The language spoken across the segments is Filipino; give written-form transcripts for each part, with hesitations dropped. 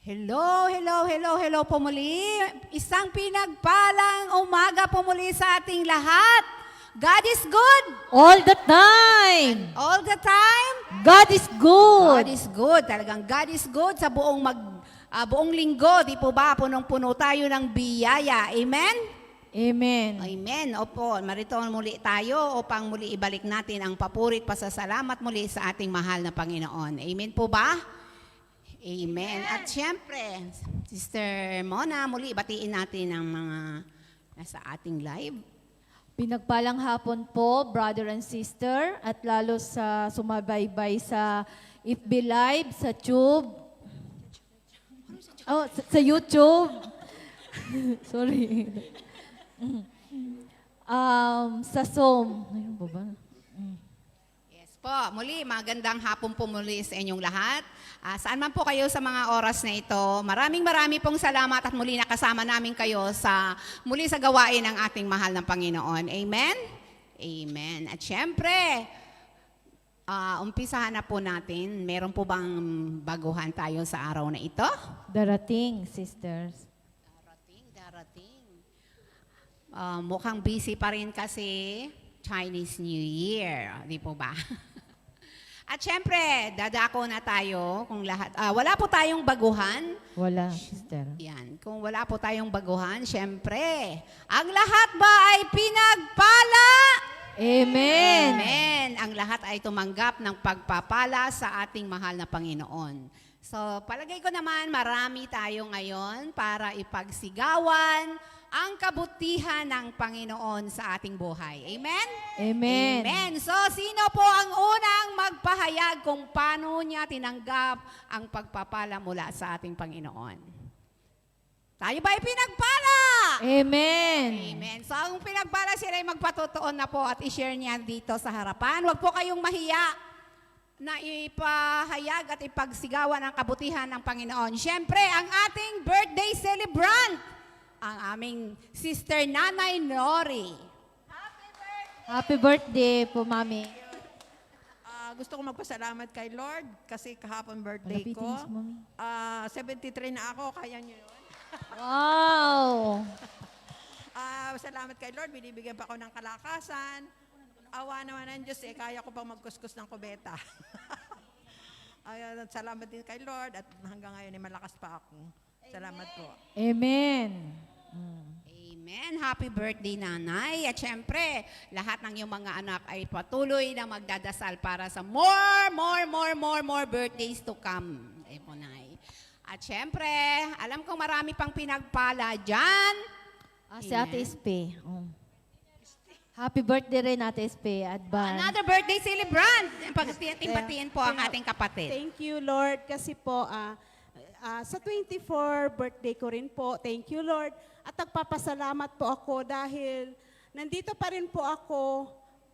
Hello, hello, hello, hello po muli. Isang pinagpalang umaga po muli sa ating lahat. God is good. All the time. All the time. God is good. God is good. Talagang God is good sa buong linggo. Di po ba? Punong-puno tayo ng biyaya. Amen? Amen. Amen. Opo, marito muli tayo upang muli ibalik natin ang papurit pasasalamat muli sa ating mahal na Panginoon. Amen po ba? Amen. At syempre, Sister Mona, muli batiin natin ang mga nasa ating live. Pinagpalang hapon po, brother and sister, at lalo sa sumabaybay sa FB Live, sa Tube, sa YouTube. Sorry. Sa Zoom. Ayun po ba? Yes po, muli magandang hapon po muli sa inyong lahat. Saan man po kayo sa mga oras na ito, maraming pong salamat at muli nakasama namin kayo muli sa gawain ng ating mahal ng Panginoon. Amen? Amen. At syempre, umpisahan na po natin. Meron po bang baguhan tayo sa araw na ito? Darating, sisters. Darating. Mukhang busy pa rin kasi Chinese New Year. Di po ba? At syempre, dadako na tayo kung lahat. Wala po tayong baguhan. Wala, sister. Yan. Kung wala po tayong baguhan, syempre, ang lahat ba ay pinagpala? Amen. Amen. Ang lahat ay tumanggap ng pagpapala sa ating mahal na Panginoon. So, palagay ko naman marami tayo ngayon para ipagsigawan ang kabutihan ng Panginoon sa ating buhay. Amen? Amen. Amen. So, sino po ang unang magpahayag kung paano niya tinanggap ang pagpapala mula sa ating Panginoon? Tayo ba ay pinagpala? Amen. Amen. So, ang pinagpala sila ay magpatutuon na po at i-share niya dito sa harapan. Huwag po kayong mahiya na ipahayag at ipagsigawan ang kabutihan ng Panginoon. Siyempre, ang ating birthday celebrant, ang aming Sister Nanay Nori. Happy birthday po, Mami. Gusto ko magpasalamat kay Lord kasi kahapon birthday Malapitin ko. mo si Mami. 73 na ako, kaya nyo yun. Wow! Salamat kay Lord, binibigyan pa ako ng kalakasan. Awa naman ng Diyos kaya ko pang magkuskus ng kubeta. Salamat din kay Lord at hanggang ngayon malakas pa ako. Salamat po. Amen. Amen. Happy birthday, Nanay. At syempre, lahat ng iyong mga anak ay patuloy na magdadasal para sa more birthdays to come. Po, Nay. At syempre, alam kong marami pang pinagpala dyan. Si Ate Espe. Happy birthday rin, Ate Espe. Advance. Another birthday celebrant. Pagtibatiin po ang ating kapatid. Thank you, Lord, kasi po sa 24 birthday ko rin po, thank you, Lord. At nagpapasalamat po ako dahil nandito pa rin po ako,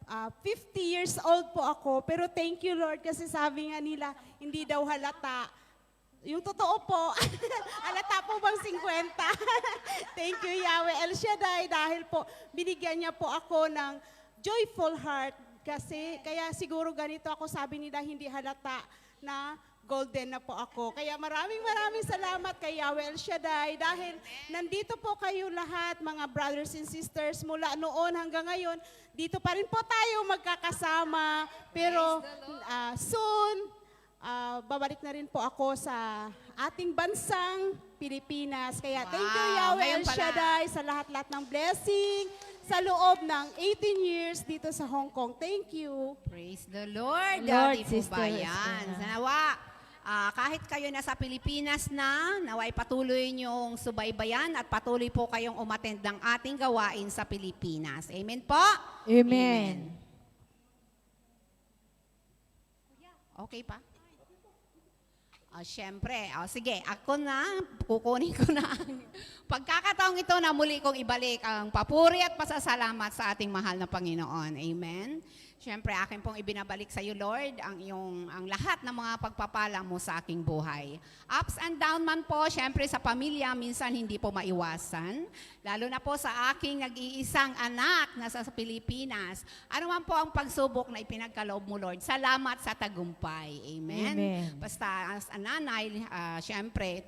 50 years old po ako, pero thank you, Lord, kasi sabi nga nila, hindi daw halata. Yung totoo po, halata po bang 50? Thank you, Yahweh El Shaddai, dahil po binigyan niya po ako ng joyful heart. Kasi, kaya siguro ganito ako, sabi nila, hindi halata na golden na po ako. Kaya maraming salamat kay Yahweh El Shaddai dahil nandito po kayo lahat, mga brothers and sisters, mula noon hanggang ngayon, dito pa rin po tayo magkakasama. Pero soon, babalik na rin po ako sa ating bansang Pilipinas. Kaya thank you, Yahweh El Shaddai, sa lahat-lahat ng blessing sa loob ng 18 years dito sa Hong Kong. Thank you. Praise the Lord. Lord, Daddy po ba Sister yan? Estela. Sanawa, kahit kayo nasa Pilipinas naway patuloy niyong subaybayan at patuloy po kayong umattend ng ating gawain sa Pilipinas. Amen po? Amen. Okay pa? Siyempre, sige, ako na, kukunin ko na ang pagkakataong ito na muli kong ibalik ang papuri at pasasalamat sa ating mahal na Panginoon. Amen? Siyempre, akin pong ibinabalik sa iyo, Lord, ang lahat ng mga pagpapala mo sa aking buhay. Ups and down man po, siyempre sa pamilya, minsan hindi po maiwasan. Lalo na po sa aking nag-iisang anak na sa Pilipinas. Ano man po ang pagsubok na ipinagkaloob mo, Lord, salamat sa tagumpay. Amen? Amen. Basta as a nanay, siyempre,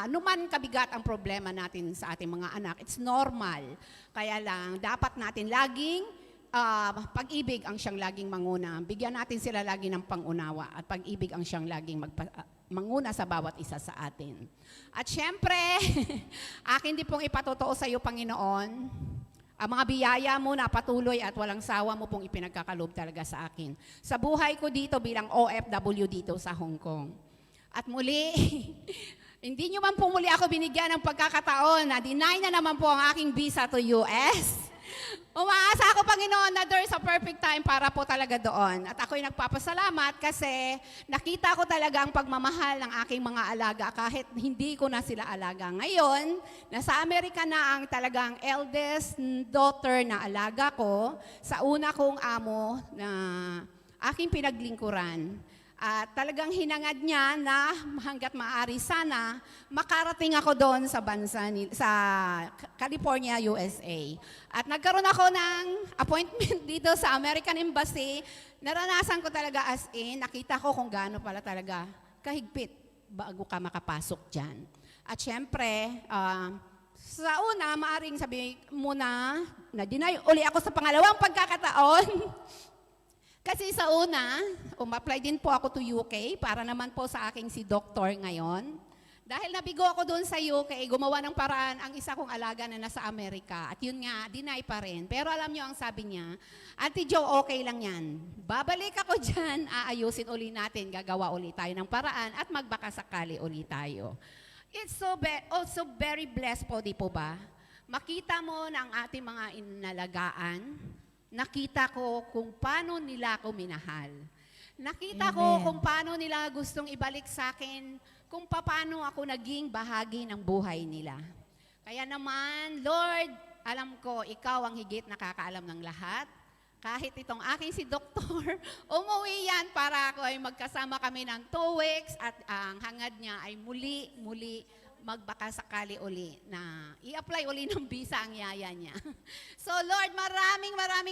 anuman kabigat ang problema natin sa ating mga anak, it's normal. Kaya lang, dapat natin laging pag-ibig ang siyang laging manguna. Bigyan natin sila lagi ng pangunawa at pag-ibig ang siyang laging manguna sa bawat isa sa atin. At syempre, akin din pong ipatotoo sa iyo, Panginoon, ang mga biyaya mo na patuloy at walang sawa mo pong ipinagkakalob talaga sa akin. Sa buhay ko dito bilang OFW dito sa Hong Kong. At muli, hindi nyo man po muli ako binigyan ng pagkakataon na deny na naman po ang aking visa to US. Umaasa ako, Panginoon, na there's a perfect time para po talaga doon. At ako'y nagpapasalamat kasi nakita ko talaga ang pagmamahal ng aking mga alaga kahit hindi ko na sila alaga. Ngayon, nasa Amerika na ang talagang eldest daughter na alaga ko sa una kong amo na aking pinaglingkuran. At talagang hinangad niya na hanggat maaari sana makarating ako doon sa sa California, USA. At nagkaroon ako ng appointment dito sa American Embassy. Naranasan ko talaga as in, nakita ko kung gaano pala talaga kahigpit bago ka makapasok dyan. At syempre, sa una, maaring sabi muna na deny uli ako sa pangalawang pagkakataon. Kasi sa una, apply din po ako to UK para naman po sa aking si doktor ngayon. Dahil nabigo ako doon sa UK, gumawa ng paraan ang isa kong alaga na nasa Amerika. At yun nga, deny pa rin. Pero alam nyo ang sabi niya, Auntie Jo, okay lang yan. Babalik ako dyan, aayusin uli natin, gagawa uli tayo ng paraan at magbakasakali uli tayo. It's also very blessed po, di po ba? Makita mo ng ating mga inalagaan, nakita ko kung paano nila ako minahal. Nakita ko kung paano nila gustong ibalik sa akin, kung paano ako naging bahagi ng buhay nila. Kaya naman, Lord, alam ko, ikaw ang higit nakakaalam ng lahat. Kahit itong aking si Doktor, umuwi yan para ako ay magkasama kami ng 2 weeks at ang hangad niya ay muli magbakasakali uli na i-apply uli ng visa ang yaya niya. So Lord,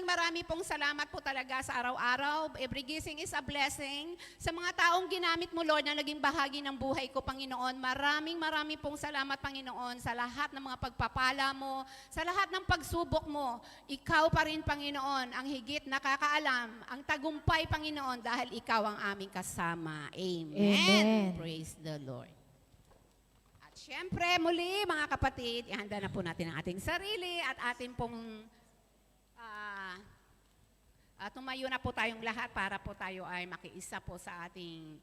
maraming pong salamat po talaga sa araw-araw. Every gising is a blessing. Sa mga taong ginamit mo, Lord, na naging bahagi ng buhay ko, Panginoon, maraming pong salamat, Panginoon, sa lahat ng mga pagpapala mo, sa lahat ng pagsubok mo. Ikaw pa rin, Panginoon, ang higit nakakaalam, ang tagumpay, Panginoon, dahil ikaw ang aming kasama. Amen. Amen. Praise the Lord. Siyempre, muli mga kapatid, ihanda na po natin ang ating sarili at atin pong tumayo na po tayong lahat para po tayo ay makiisa po sa ating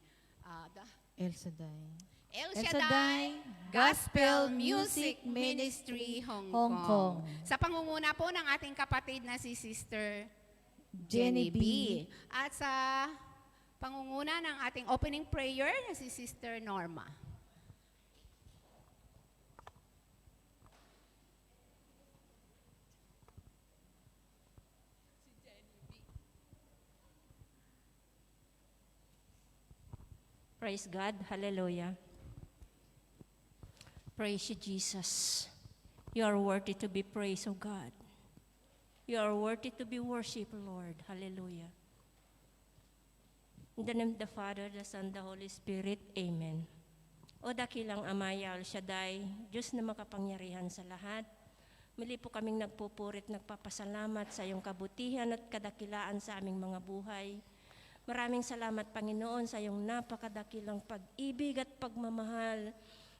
El Shaddai. El El Shaddai Shaddai Gospel Music Ministry Hong Hong Kong. Kong. Sa pangunguna po ng ating kapatid na si Sister Jenny Jenny B. B. At sa pangunguna ng ating opening prayer na si Sister Norma. Praise God. Hallelujah. Praise you, Jesus. You are worthy to be praised, O God. You are worthy to be worshipped, Lord. Hallelujah. In the name of the Father, the Son, the Holy Spirit. Amen. O dakilang Amaya El Shaddai, Diyos na makapangyarihan sa lahat, muli po kaming nagpupurit, nagpapasalamat sa iyong kabutihan at kadakilaan sa aming mga buhay. Maraming salamat, Panginoon, sa iyong napakadakilang pag-ibig at pagmamahal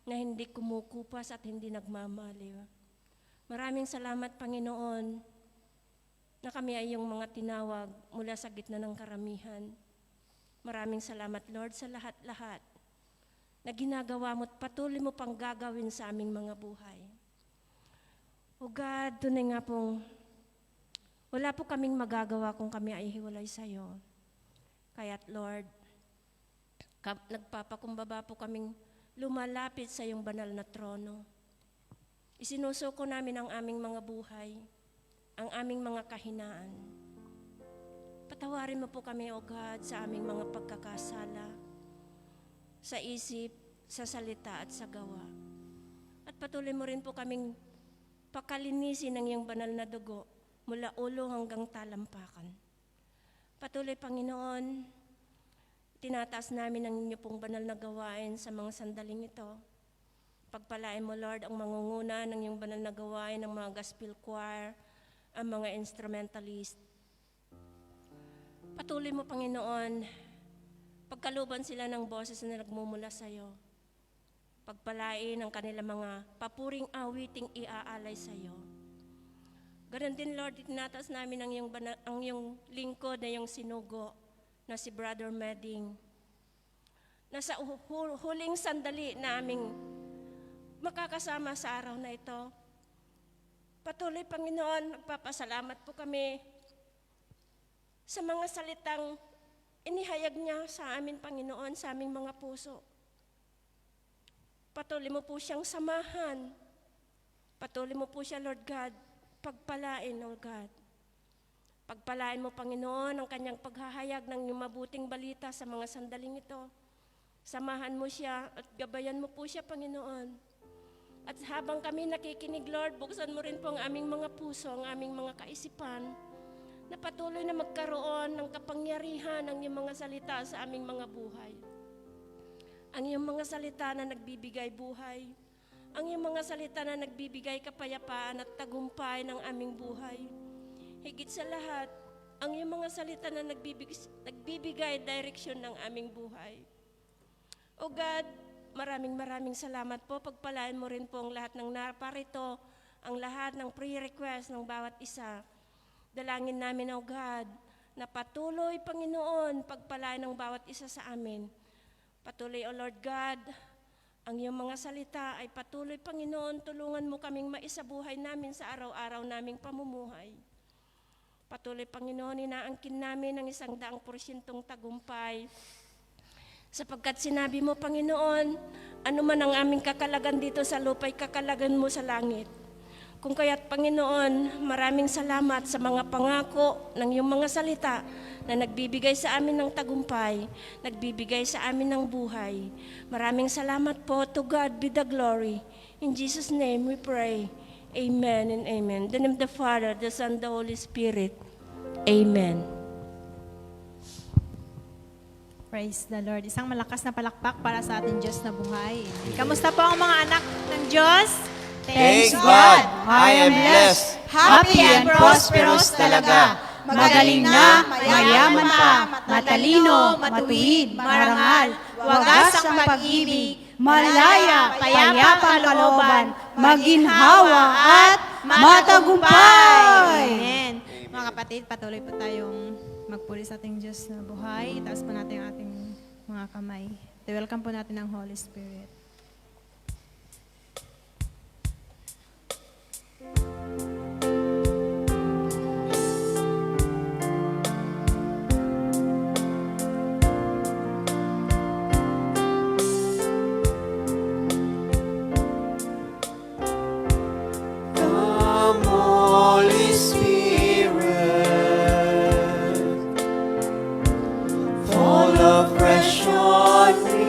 na hindi kumukupas at hindi nagmamaliw. Maraming salamat, Panginoon, na kami ay iyong mga tinawag mula sa gitna ng karamihan. Maraming salamat, Lord, sa lahat-lahat na ginagawa mo at patuloy mo pang gagawin sa aming mga buhay. O God, tunay nga pong wala po kaming magagawa kung kami ay hiwalay sa iyo. Kaya't Lord, nagpapakumbaba po kaming lumalapit sa iyong banal na trono. Isinusuko namin ang aming mga buhay, ang aming mga kahinaan. Patawarin mo po kami, O God, sa aming mga pagkakasala, sa isip, sa salita at sa gawa. At patuloy mo rin po kaming pakalinisin ng iyong banal na dugo mula ulo hanggang talampakan. Patuloy, Panginoon, tinataas namin ang inyo pong banal na gawain sa mga sandaling ito. Pagpalain mo, Lord, ang mangunguna ng iyong banal na gawain ng mga gospel choir, ang mga instrumentalist. Patuloy mo, Panginoon, pagkaluban sila ng boses na nagmumula sa iyo. Pagpalain ang kanilang mga papuring awiting iaalay sa iyo. Ganon din, Lord, itinatas namin ang iyong lingkod na iyong sinugo na si Brother Meding. Nasa huling sandali na aming makakasama sa araw na ito. Patuloy, Panginoon, magpapasalamat po kami sa mga salitang inihayag niya sa amin, Panginoon, sa aming mga puso. Patuloy mo po siyang samahan. Patuloy mo po siya, Lord God, pagpalain, Lord God. Pagpalain mo, Panginoon, ang kanyang paghahayag ng iyong mabuting balita sa mga sandaling ito. Samahan mo siya at gabayan mo po siya, Panginoon. At habang kami nakikinig, Lord, buksan mo rin po ang aming mga puso, ang aming mga kaisipan, na patuloy na magkaroon ng kapangyarihan ng iyong mga salita sa aming mga buhay. Ang iyong mga salita na nagbibigay buhay, ang iyong mga salita na nagbibigay kapayapaan at tagumpay ng aming buhay. Higit sa lahat, ang iyong mga salita na nagbibigay direksyon ng aming buhay. O God, maraming salamat po. Pagpalain mo rin po ang lahat ng naparito, ang lahat ng pre-request ng bawat isa. Dalangin namin, O God, na patuloy, Panginoon, pagpalain ng bawat isa sa amin. Patuloy, O Lord God, ang iyong mga salita ay patuloy, Panginoon, tulungan mo kaming maisabuhay namin sa araw-araw naming pamumuhay. Patuloy, Panginoon, inaangkin namin ang 100% tagumpay. Sapagkat sinabi mo, Panginoon, ano man ang aming kakalagan dito sa lupa'y kakalagan mo sa langit. Kung kaya't, Panginoon, maraming salamat sa mga pangako ng iyong mga salita na nagbibigay sa amin ng tagumpay, nagbibigay sa amin ng buhay. Maraming salamat po. To God be the glory. In Jesus' name we pray. Amen and amen. In the name of the Father, the Son, the Holy Spirit. Amen. Praise the Lord. Isang malakas na palakpak para sa ating Diyos na buhay. Kamusta po ang mga anak ng Diyos? Thanks God, I am blessed. Happy and prosperous talaga. Magaling na, mayaman pa, matalino, matuwid, marangal, wagas ang pag-ibig, malaya, payapa ang kalooban, maginhawa at matagumpay. Amen. Mga kapatid, patuloy po tayong magpuri sa ating Diyos na buhay. Itaas po natin ang ating mga kamay. Welcome po natin ang Holy Spirit. Come, Holy Spirit, fall afresh on me.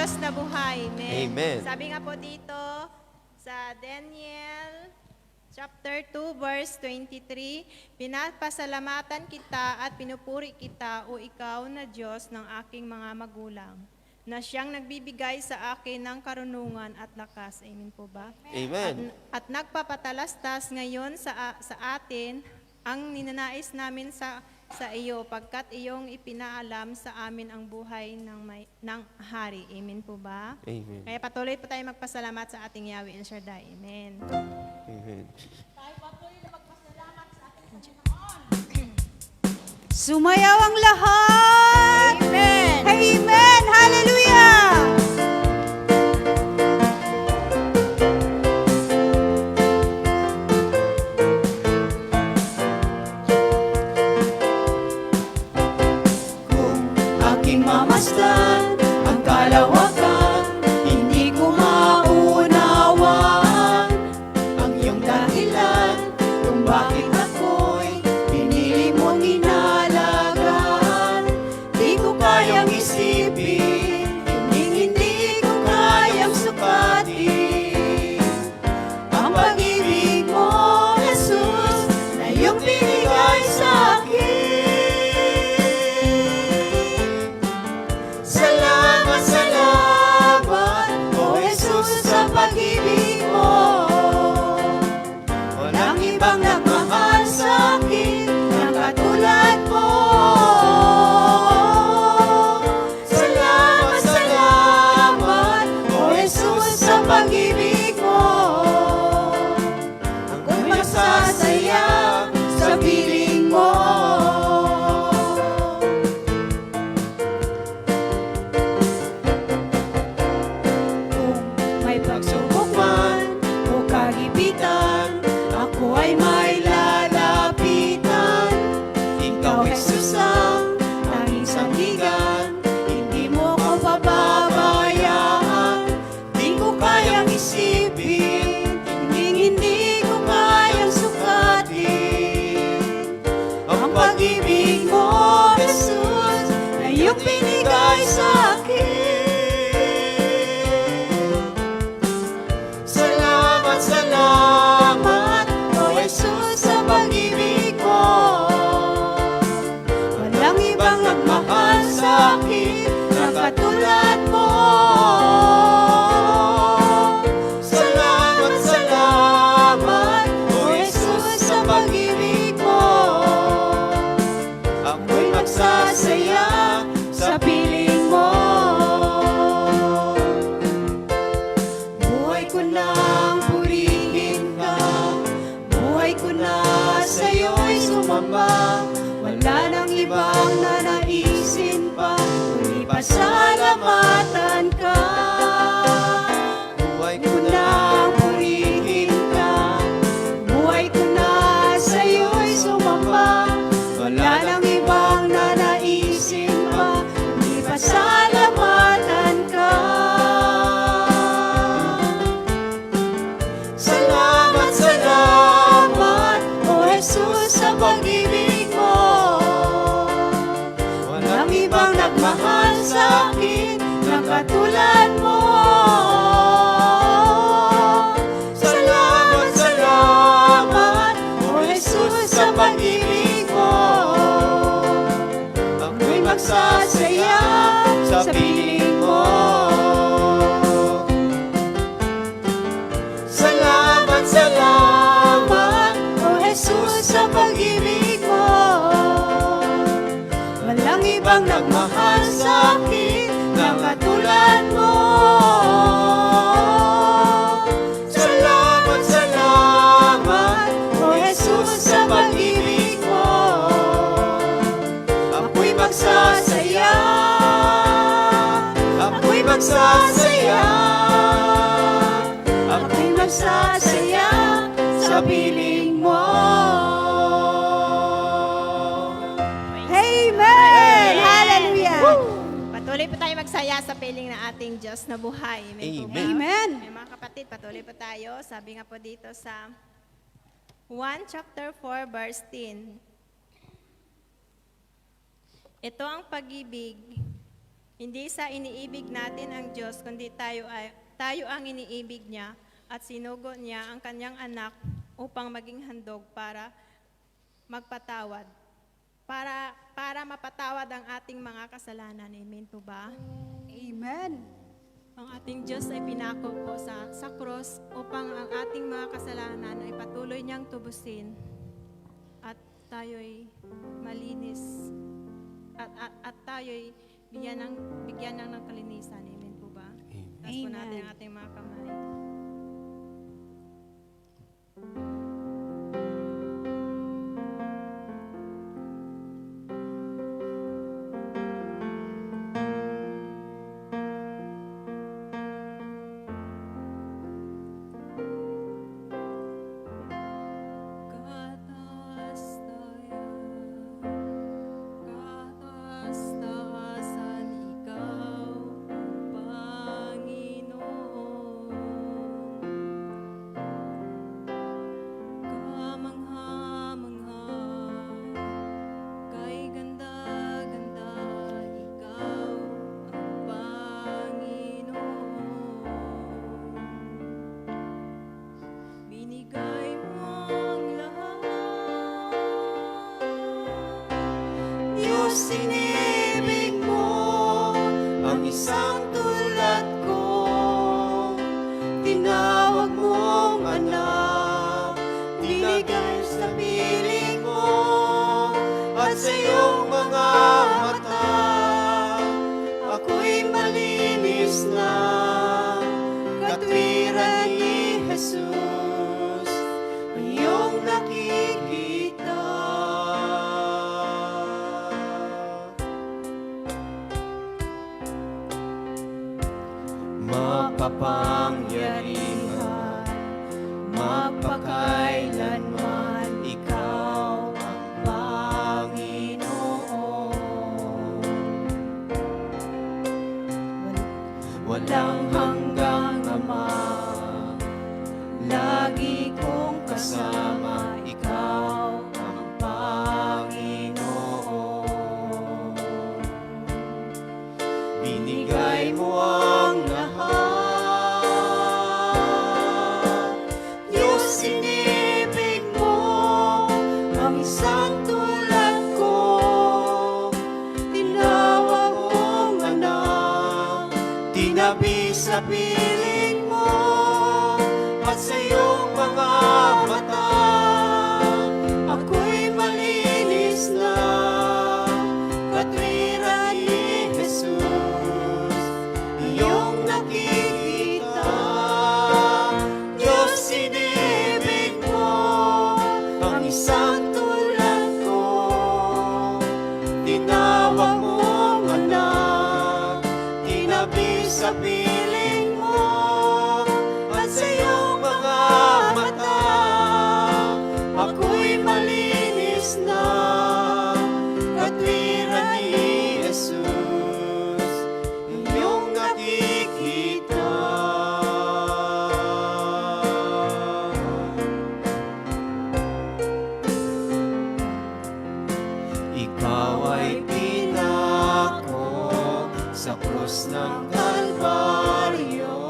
Diyos na buhay. Amen. Amen. Sabi nga po dito sa Daniel chapter 2 verse 23, pinapasalamatan kita at pinupuri kita o ikaw na Diyos ng aking mga magulang, na siyang nagbibigay sa akin ng karunungan at lakas. Amen po ba? Amen. At nagpapatalastas ngayon sa atin ang ninanais namin sa iyo, pagkat iyong ipinaalam sa amin ang buhay ng hari. Amen po ba? Amen. Kaya patuloy po tayo magpasalamat sa ating Yahweh El Shaddai. Amen. Amen. Sumayaw ang lahat! Amen! Amen! Hallelujah! Kung aking mamasdan ang kalawakan, hindi ko maunawaan ang iyong dahilan kung bakit ako'y pinili mong inalagaan. Di ko kayang isipin, hindi ko kayang sukatin ang pag-ibig mo, Jesus, na iyong binigay sa akin. Salamat, salamat, O Jesus, sa pag-ibig mo. Walang ibang nagmahal sa akin na katulad mo. Salamat, salamat, O Jesus, sa pag-ibig mo. Ako'y masasaya sa piling mo. Kung may pagsubok man o kagipitan, ako ay may lalapitan. Ikaw, Jesus, ang tanging sandigan, hindi mo ko pababayaan. Di ko kayang isipin, hindi ko kayang sukatin ang pag-ibig mo, Jesus, na iyong binigay sa akin. Salamat, salamat, O Jesus, sa pag-ibig mo. Walang ibang nagmahal sa akin na katulad mo. Salamat, salamat, O Jesus, sa pag-ibig mo. Ako'y magsasaya sa piling mo. Buhay ko nang purihin ka, buhay ko na sa'yo'y sumamba. Wala nang ibang nanaisin pa, kundi pasalamatan ka. Buhay ko nang purihin ka, buhay ko na sa'yo'y sumamba. Wala nang ibang nanaisin pa, kundi pasalamatan ka. Salamat, salamat, O Jesus, sa pag-ibig mo. Walang ibang nagmahal sa akin na katulad mo. Salamat, salamat, O Jesus, sa pag-ibig mo. Ako'y magsasaya sa piling mo. Salamat, salamat, O Jesus, sa pag-ibig mo. Walang ibang nagmahal sa akin na katulad mo. Salamat, salamat, O Jesus, sa pag-ibig mo. Ako'y magsasaya, ako'y magsasaya, ako'y magsasaya sa piling mo. Amen! Hallelujah! Patuloy po tayo magsaya sa piling ng ating Diyos na buhay. Amen po ba? Amen! May mga kapatid, patuloy po tayo. Sabi nga po dito sa 1 chapter 4 verse 10. Ito ang pag-ibig. Hindi sa iniibig natin ang Diyos, kundi tayo ang iniibig niya at sinugo niya ang kanyang anak upang maging handog para magpatawad. Para mapatawad ang ating mga kasalanan. Amen po ba? Amen. Ang ating Diyos ay pinako po sa cross upang ang ating mga kasalanan ay patuloy niyang tubusin at tayo'y malinis at tayo'y bigyan ng kalinisan. Amen po ba? Taas po natin ang ating mga kamay. Kataas-taasan ikaw, Panginoon. Kamangha-mangha, kay ganda-ganda, ikaw ang Panginoon. Binigay mo ang lahat. Diyos, inibig mo ang isang tulad ko. Tinawag mong anak, dinigay sa piling mo, at sa iyong mga mata, ako'y malinis na. Katwiran ni Jesus, ang iyong nakikita. Mapapangyarihan, magpakailanman, ikaw ang Panginoon. Walang hanggang Ama, lagi kong kasama, ikaw ang Panginoon. Binigay mo ang lahat. Diyos, inibig mo ang isang tulad ko. Tinawag mong anak, tinabi sa piling mo, at sa iyong mga mata, ako'y malinis na. Katwiran ni Jesus, iyong nakikita. Diyos, inibig mo ang isang tulad ko. Tinawag mong anak, tinabi sa piling mo, at sa iyong mga mata, ako'y malinis na. Katwiran ni Jesus, iyong nakikita. Ikaw ay pinako sa krus ng Kalbaryo.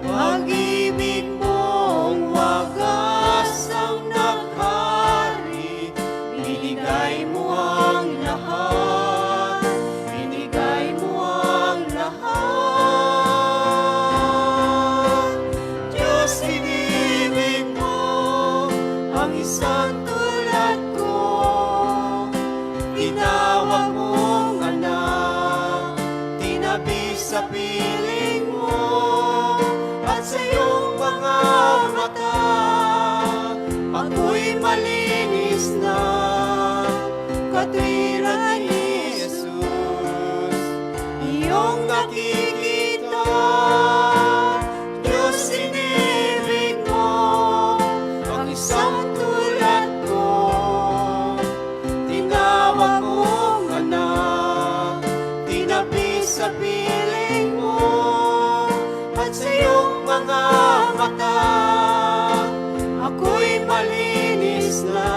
Pag-ibig mong wagas ang naghari, binigay mo ang lahat, binigay mo ang lahat. Diyos, inibig mo ang isang tulad ko. Tinawag mong anak, tinabi sa piling mo, at sa iyong mga mata, ako'y malinis na. Katwiran ni Jesus, iyong nakikita. Diyos, inibig mo ang isang tulad ko. Tinawag mong anak, tinabi sa piling mo, at sa iyong mga mata, ako'y malinis na.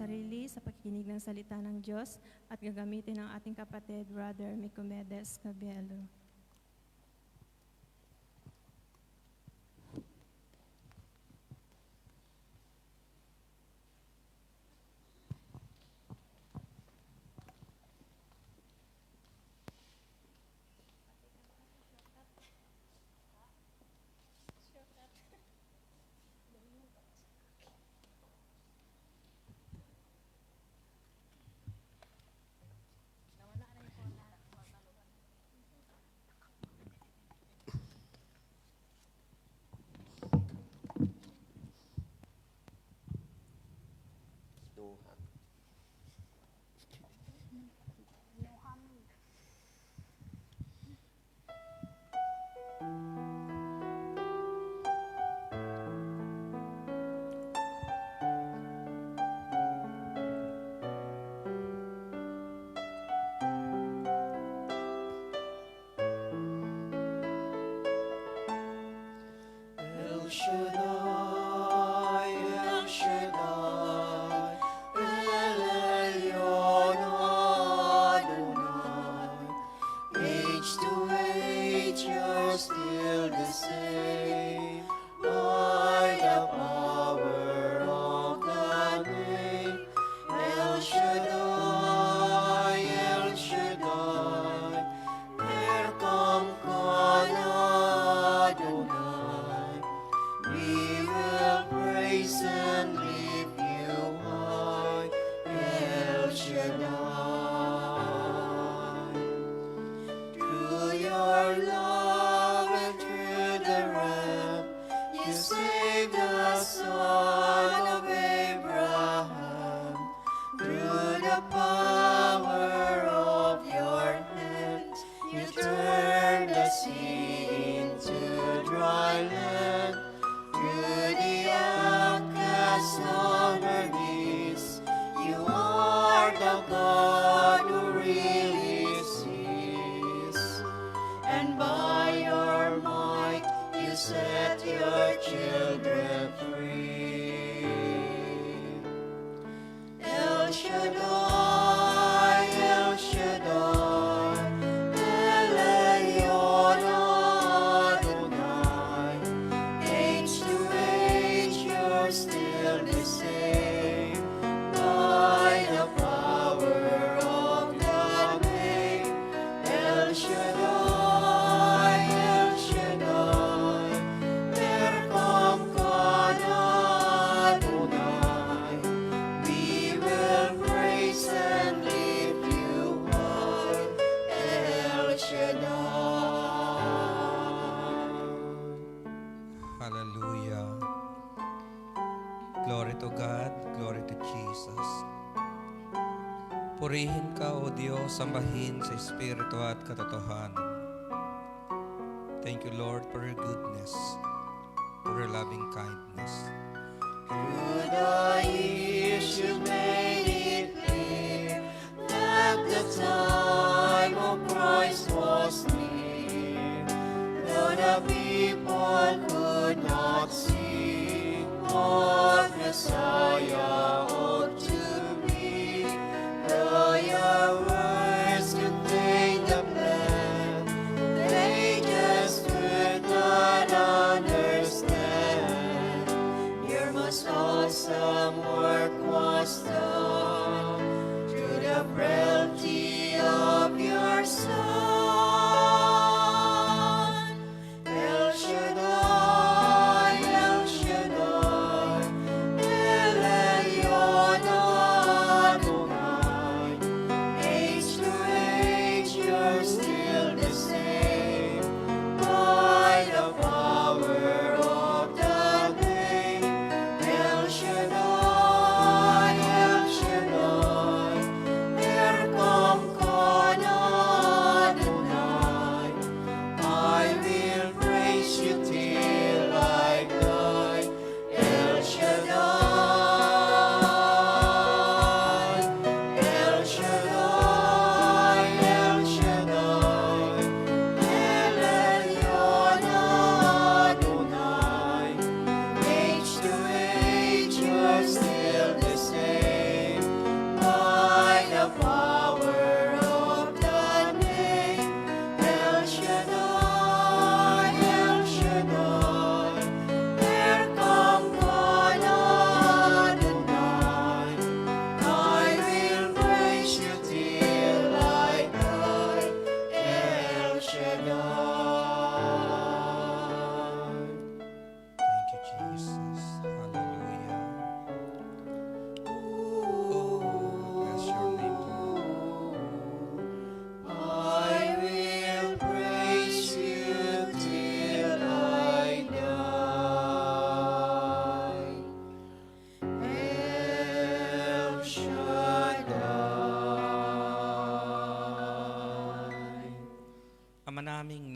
sarili sa pakikinig ng salita ng Diyos at gagamitin ng ating kapatid, Brother Micomedes Cabello. El Shaddai, El Shaddai, El Elyon Adonai. Age to age, you're still the same. By the power of the name, El Shaddai, El Shaddai, Erkamkan Adonai. We will praise and lift you high, El Shaddai. Through your love and through the Ram, you saved the son of Abraham. Through the power of your hands, you turned the sea into dry land. Through the outcast on her knees, you are the God who really sees. And by your might, you set your children free. El Shaddai, El Shaddai, El Elyon Adonai. Age to age, you're still the same. By the power of the name, El Shaddai, El Shaddai, Erkamkan Adonai. We will praise and lift you high, El Shaddai. Hallelujah. Glory to God, glory to Jesus. Purihin ka, O Diyos, sambahin sa Espiritu at katotohanan. Thank you, Lord, for your goodness, for your loving kindness. Through the years you made it clear that the time of Christ was near. Though the people could not see what Messiah ought to be, though your words contain the plan, they just could not understand. Your most awesome work was done.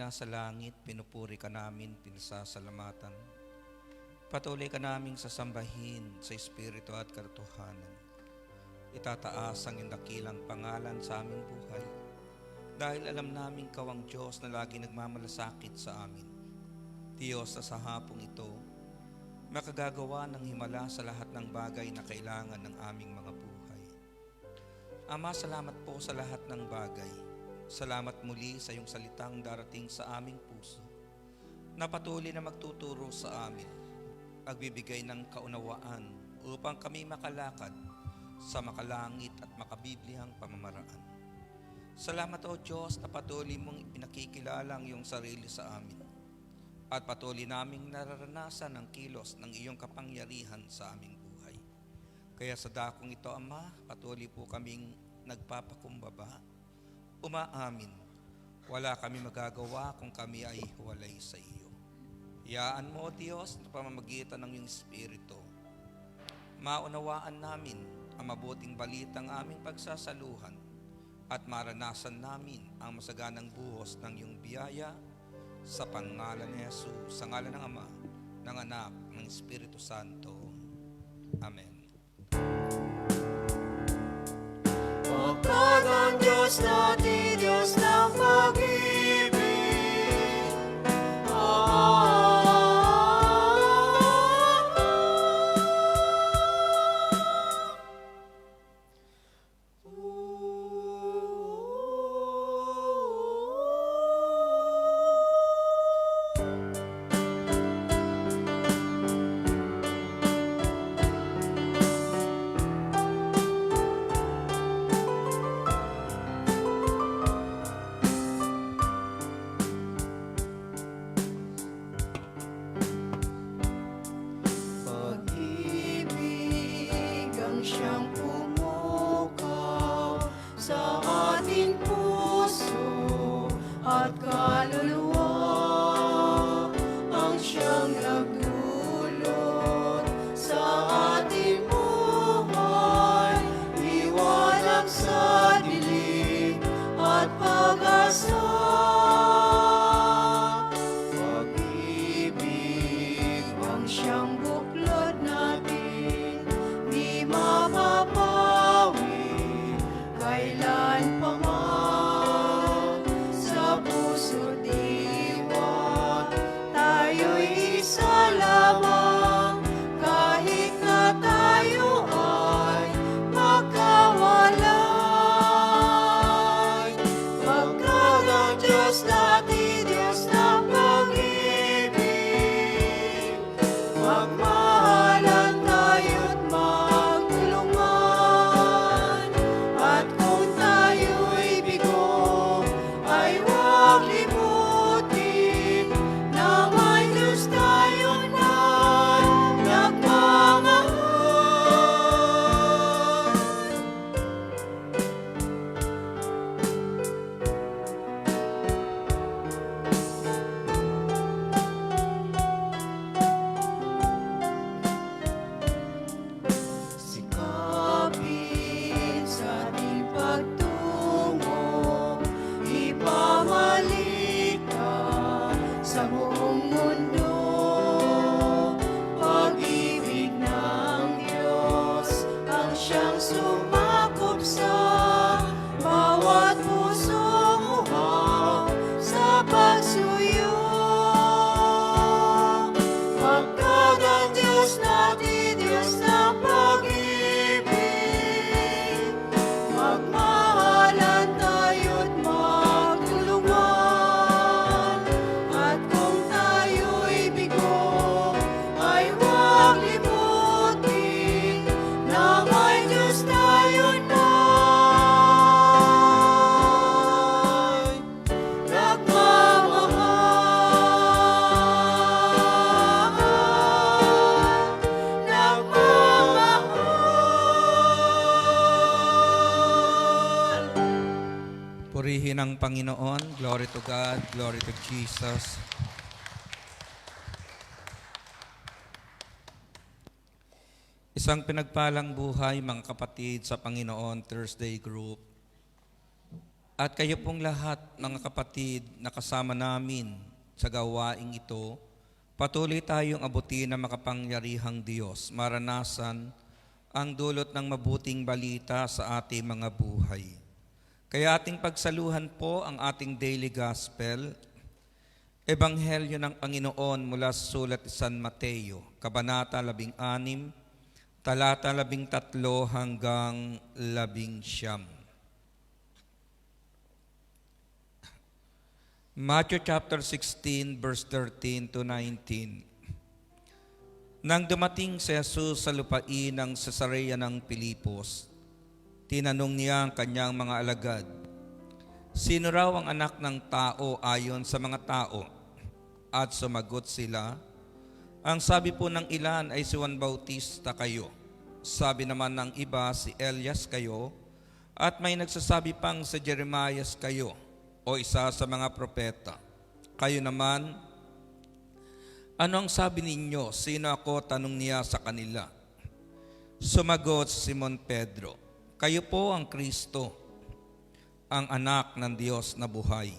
nasa langit, pinupuri ka namin, pinasasalamatan. Patuloy ka naming sasambahin sa Espiritu at katotohanan. Itataas ang iyong dakilang pangalan sa aming buhay dahil alam namin Ikaw ang Diyos na lagi nagmamalasakit sa amin. Diyos, na sa hapong ito, makagagawa ng himala sa lahat ng bagay na kailangan ng aming mga buhay. Ama, salamat po sa lahat ng bagay. Salamat muli sa iyong salitang darating sa aming puso na patuloy na magtuturo sa amin, nagbibigay ng kaunawaan upang kami makalakad sa makalangit at makabiblihang pamamaraan. Salamat o Diyos na patuloy mong ipinakikilala ang iyong sarili sa amin at patuloy naming nararanasan ang kilos ng iyong kapangyarihan sa aming buhay. Kaya sa dakong ito, Ama, patuloy po kaming nagpapakumbaba, umaamin, wala kami magagawa kung kami ay hiwalay sa iyo. Hayaan mo, Diyos, na pamamagitan ng iyong Espiritu, maunawaan namin ang mabuting balitang aming pagsasaluhan at maranasan namin ang masaganang buhos ng iyong biyaya sa pangalan ni Jesus, sa ngalan ng Ama, ng Anak, ng Espiritu Santo. Amen. Pagpag ang Diyos natin, Diyos ng pag-ibig. Pag-ibig ang siyang pumukaw sa ating puso at kaluluwa, ang siyang nagdulot sa ating buhay, liwanag sa dilim at pag-asa. Pag-ibig ang siyang buklod natin, di mapapawi kailan pa man. Sa puso't diwa, tayo'y isa lamang, kahit na tayo ay magkawalay. Pagkat ang Diyos natin, Diyos ng pag-ibig, magmahalan tayo't magtulungan. At kung tayo'y bigo, ay huwag limutin na may Diyos tayo na nagmamahal. Sikapin sa ating pagtungo, ipamalikha sa buong mundo. Pag-ibig ng Diyos ang siyang sumakop sa bawat pusong uhaw sa pagsuyo. Pagkat ang Diyos natin, Diyos ng pag-ibig, magmahalan tayo't magtulungan. At kung tayo'y bigo, ay huwag limutin na may Diyos tayo na nagmamahal. Purihin ang Panginoon. Glory to God. Glory to Jesus. Isang pinagpalang buhay, mga kapatid, sa Panginoon Thursday Group. At kayo pong lahat, mga kapatid, na kasama namin sa gawaing ito, patuloy tayong abutin ng makapangyarihang Diyos, maranasan ang dulot ng mabuting balita sa ating mga buhay. Kaya ating pagsaluhan po ang ating daily gospel, Ebanghelyo ng Panginoon mula sa sulat ni San Mateo, Kabanata 16, talata 13 hanggang 19. Matthew chapter 16, verse 13 to 19. Nang dumating si Jesus sa lupain ng Cesarea ng Pilipos, tinanong niya ang kanyang mga alagad, "Sino raw ang anak ng tao ayon sa mga tao?" At sumagot sila, "Ang sabi po ng ilan ay si Juan Bautista kayo. Sabi naman ng iba si Elias kayo, at may nagsasabi pang si Jeremias kayo, o isa sa mga propeta. Kayo naman, ano ang sabi ninyo? Sino ako?" tanong niya sa kanila. Sumagot si Simon Pedro, "Kayo po ang Kristo, ang anak ng Diyos na buhay."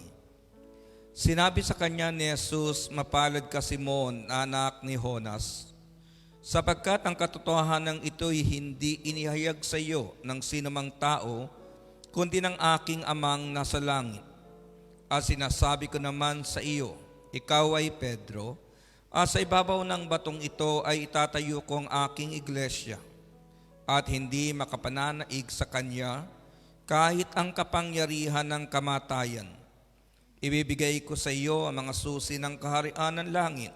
Sinabi sa kanya ni Jesus, "Mapalad ka, Simon, anak ni Jonas, sapagkat ang katotohanan ito'y hindi inihayag sa iyo ng sinumang tao, kundi ng aking amang nasa langit. At sinasabi ko naman sa iyo, ikaw ay Pedro, at sa ibabaw ng batong ito ay itatayo ko ang aking iglesia, at hindi makapananaig sa kanya kahit ang kapangyarihan ng kamatayan. Ibibigay ko sa iyo ang mga susi ng kaharian ng langit.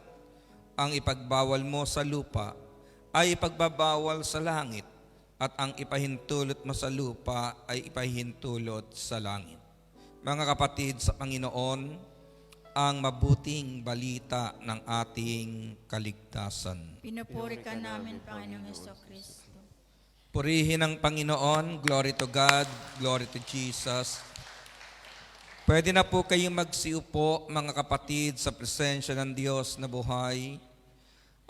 Ang ipagbawal mo sa lupa ay ipagbabawal sa langit, at ang ipahintulot mo sa lupa ay ipahintulot sa langit." Mga kapatid sa Panginoon, ang mabuting balita ng ating kaligtasan. Pinupuri ka namin, Panginoong Jesucristo. Purihin ang Panginoon, glory to God, glory to Jesus. Pwede na po kayong magsiupo, mga kapatid, sa presensya ng Diyos na buhay.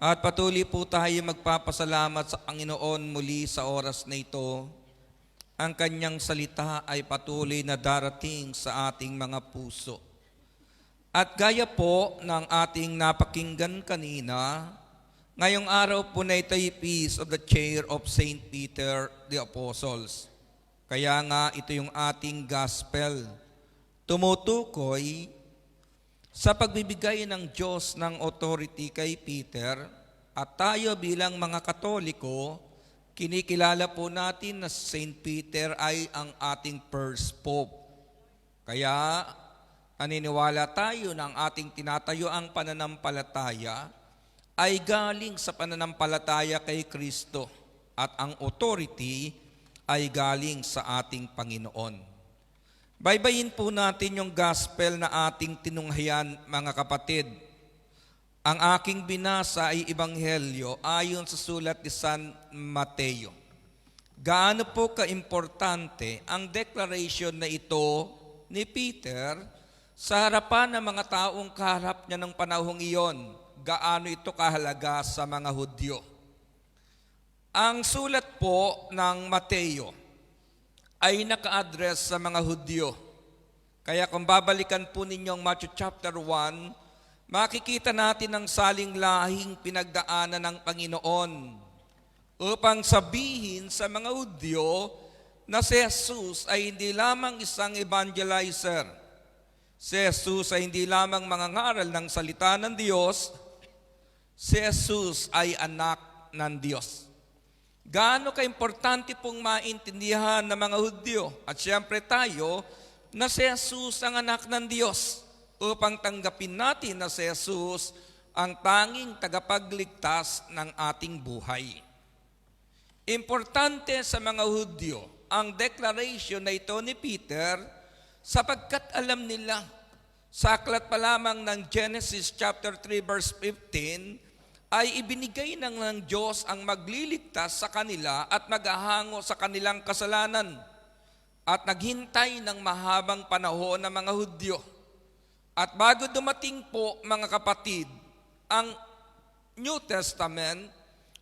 At patuloy po tayo magpapasalamat sa Panginoon muli sa oras na ito. Ang kanyang salita ay patuloy na darating sa ating mga puso. At gaya po ng ating napakinggan kanina, ngayong araw po na ito ay Feast of the Chair of St. Peter the Apostles. Kaya nga ito yung ating gospel. Tumutukoy sa pagbibigay ng Diyos ng authority kay Peter, at tayo bilang mga Katoliko, kinikilala po natin na St. Peter ay ang ating first pope. Kaya naniniwala tayo na ang ating tinatayo ang pananampalataya ay galing sa pananampalataya kay Kristo, at ang authority ay galing sa ating Panginoon. Baybayin po natin yung gospel na ating tinunghayan, mga kapatid. Ang aking binasa ay Ebanghelyo ayon sa sulat ni San Mateo. Gaano po kaimportante ang declaration na ito ni Peter sa harapan ng mga taong kaharap niya ng panahong iyon. Gaano ito kahalaga sa mga Hudyo. Ang sulat po ng Mateo ay naka-address sa mga Hudyo. Kaya kung babalikan po ninyong Matthew chapter 1, makikita natin ang saling lahing pinagdaanan ng Panginoon upang sabihin sa mga Hudyo na si Jesus ay hindi lamang isang evangelizer. Si Jesus ay hindi lamang mangangaral ng salita ng Diyos. Si Jesus ay anak ng Diyos. Gaano kaimportante pong maintindihan ng mga Hudyo at siyempre tayo na si Jesus ang anak ng Diyos, upang tanggapin natin na si Jesus ang tanging tagapagligtas ng ating buhay. Importante sa mga Hudyo ang declaration na ito ni Peter, sapagkat alam nila, sa aklat pa lamang ng Genesis chapter 3 verse 15, ay ibinigay ng Diyos ang magliligtas sa kanila at maghahango sa kanilang kasalanan. At naghintay ng mahabang panahon ng mga Hudyo. At bago dumating po, mga kapatid, ang New Testament,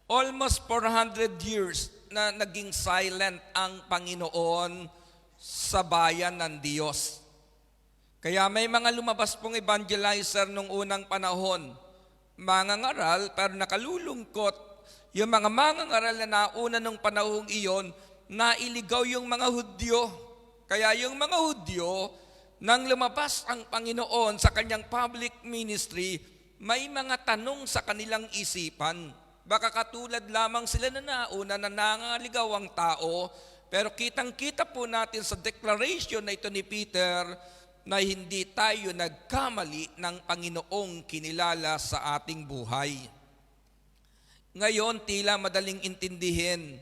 almost 400 years na naging silent ang Panginoon sa bayan ng Diyos. Kaya may mga lumabas pong evangelizer nung unang panahon, mangangaral, pero nakalulungkot, yung mga mangangaral na nauna nung panahong iyon, nailigaw yung mga Hudyo. Kaya yung mga Hudyo, nang lumabas ang Panginoon sa kanyang public ministry, may mga tanong sa kanilang isipan. Baka katulad lamang sila na nauna na nangaligaw ang tao, pero kitang-kita po natin sa declaration na ito ni Peter na hindi tayo nagkamali ng Panginoong kinilala sa ating buhay. Ngayon, tila madaling intindihin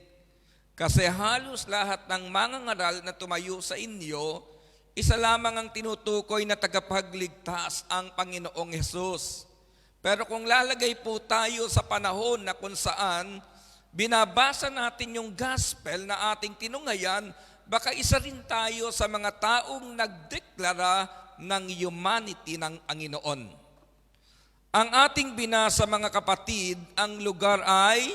kasi halos lahat ng mangangaral na tumayo sa inyo, isa lamang ang tinutukoy na tagapagligtas, ang Panginoong Hesus. Pero kung lalagay po tayo sa panahon na kung saan binabasa natin yung gospel na ating tinungayan, baka isa rin tayo sa mga taong nagdeklara ng humanity ng Panginoon. Ang ating binasa, mga kapatid, ang lugar ay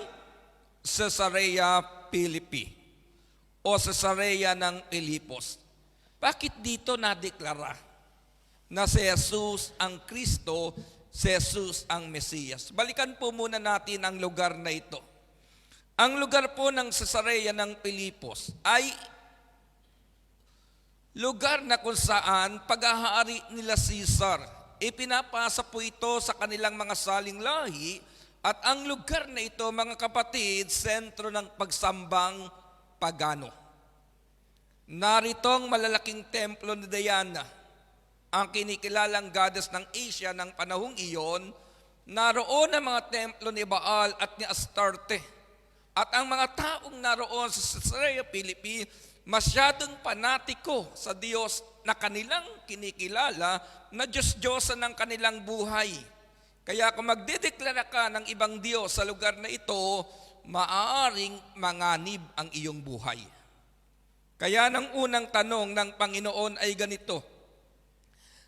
Caesarea Philippi o Caesarea ng Pilipos. Bakit dito nadeklara na si Jesus ang Kristo, si Jesus ang Mesiyas? Balikan po muna natin ang lugar na ito. Ang lugar po ng Caesarea ng Pilipos ay lugar na kung saan pag-ahari nila Caesar. Ipinapasa po ito sa kanilang mga saling lahi at ang lugar na ito, mga kapatid, sentro ng pagsambang pagano. Narito ang malalaking templo ni Diana, ang kinikilalang goddess ng Asia ng panahong iyon. Naroon ang mga templo ni Baal at ni Astarte. At ang mga taong naroon sa Caesarea Philippi, masyadong panatiko sa Diyos na kanilang kinikilala na Diyos-Diyosan ng kanilang buhay. Kaya kung magdedeklara ka ng ibang Diyos sa lugar na ito, maaaring manganib ang iyong buhay. Kaya nang unang tanong ng Panginoon ay ganito,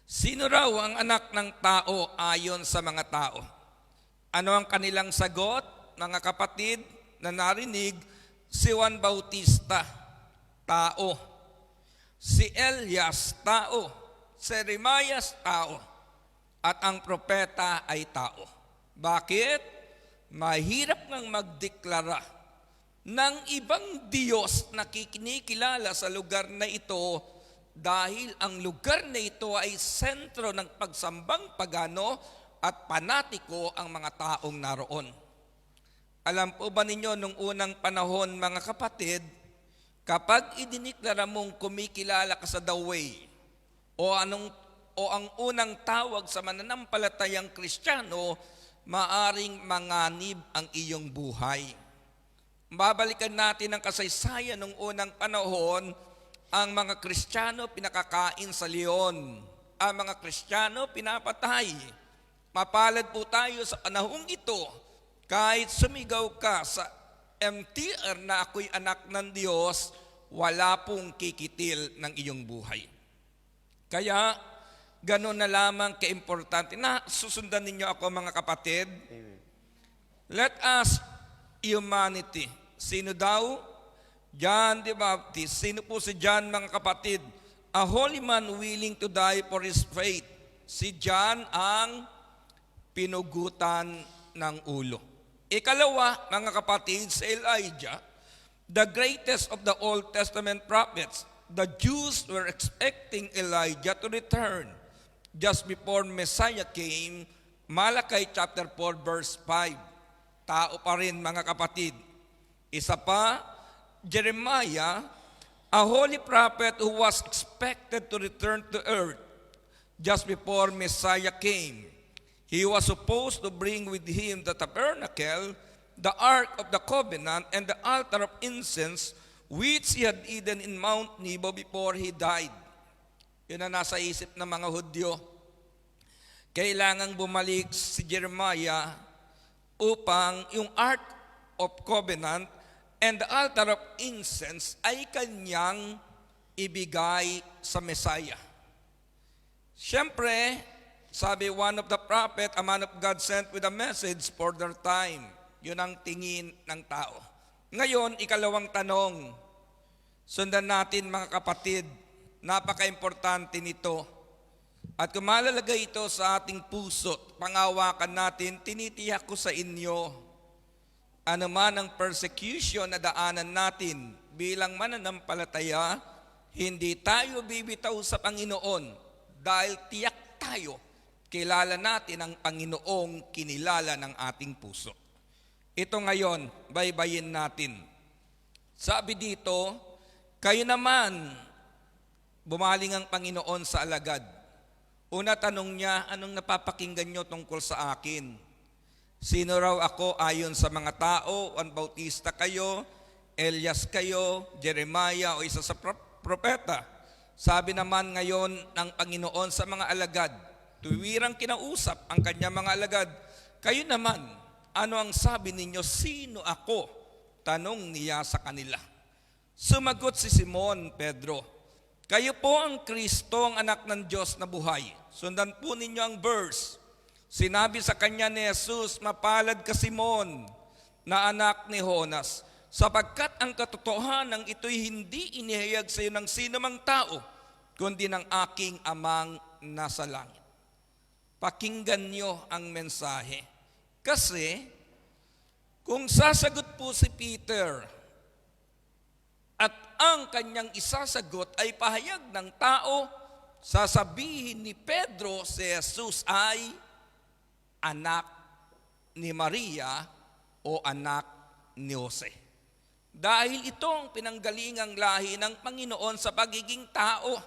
sino raw ang anak ng tao ayon sa mga tao? Ano ang kanilang sagot, mga kapatid na narinig? Si Juan Bautista, tao. Si Elias, tao. Si Jeremias, tao. At ang propeta ay tao. Bakit? Mahirap ngang magdeklara ng ibang Diyos na kinikilala sa lugar na ito dahil ang lugar na ito ay sentro ng pagsambang pagano at panatiko ang mga taong naroon. Alam po ba ninyo nung unang panahon, mga kapatid, kapag idiniklara mong kumikilala ka sa the way o ang unang tawag sa mananampalatayang Kristiyano, maaring manganib ang iyong buhay. Babalikan natin ang kasaysayan ng unang panahon, ang mga Kristiyano pinakakain sa leon, ang mga Kristiyano pinapatay. Mapalad po tayo sa panahong ito, kahit sumigaw ka sa MTR na ako'y anak ng Diyos, wala pong kikitil ng iyong buhay. Kaya, gano'n na lamang kaimportante na susundan ninyo ako, mga kapatid. Amen. Let us humanity. Sino daw? John the Baptist. Sino po si John, mga kapatid? A holy man willing to die for his faith. Si John ang pinugutan ng ulo. Ikalawa, mga kapatid, si Elijah, the greatest of the Old Testament prophets. The Jews were expecting Elijah to return just before Messiah came. Malachi chapter 4 verse 5. Tao pa rin, mga kapatid. Isa pa, Jeremiah, a holy prophet who was expected to return to earth just before Messiah came. He was supposed to bring with him the tabernacle, the ark of the covenant, and the altar of incense, which he had hidden in Mount Nebo before he died. Yun ang nasa isip ng mga Hudyo. Kailangang bumalik si Jeremiah upang yung Ark of Covenant and the altar of incense ay kanyang ibigay sa Messiah. Siyempre, sabi one of the prophet, a man of God sent with a message for their time. Yun ang tingin ng tao. Ngayon, ikalawang tanong, Sundan natin mga kapatid, napaka-importante nito. At kung malalagay ito sa ating puso, pangawakan natin, tinitiyak ko sa inyo, anuman ang persecution na daanan natin bilang mananampalataya, hindi tayo bibitaw sa Panginoon dahil tiyak tayo, kilala natin ang Panginoong kinilala ng ating puso. Ito ngayon, baybayin natin. Sabi dito, kayo naman, bumaling ang Panginoon sa alagad. Una tanong niya, anong napapakinggan nyo tungkol sa akin? Sino raw ako ayon sa mga tao? Juan Bautista kayo, Elias kayo, Jeremiah o isa sa propeta? Sabi naman ngayon ng Panginoon sa mga alagad, tuwirang kinausap ang kanyang mga alagad, kayo naman, ano ang sabi ninyo, sino ako? Tanong niya sa kanila. Sumagot si Simon Pedro, kayo po ang Kristo, ang anak ng Diyos na buhay. Sundan po ninyo ang verse. Sinabi sa kanya ni Jesus, mapalad ka Simon, na anak ni Jonas, sapagkat ang katotohanan ito'y hindi inihayag sa iyo ng sino mang tao, kundi ng aking amang nasa langit. Pakinggan niyo ang mensahe. Kasi, kung sasagot po si Peter, at ang kanyang isasagot ay pahayag ng tao, sasabihin ni Pedro si Jesus ay anak ni Maria o anak ni Jose. Dahil itong pinanggalingang lahi ng Panginoon sa pagiging tao.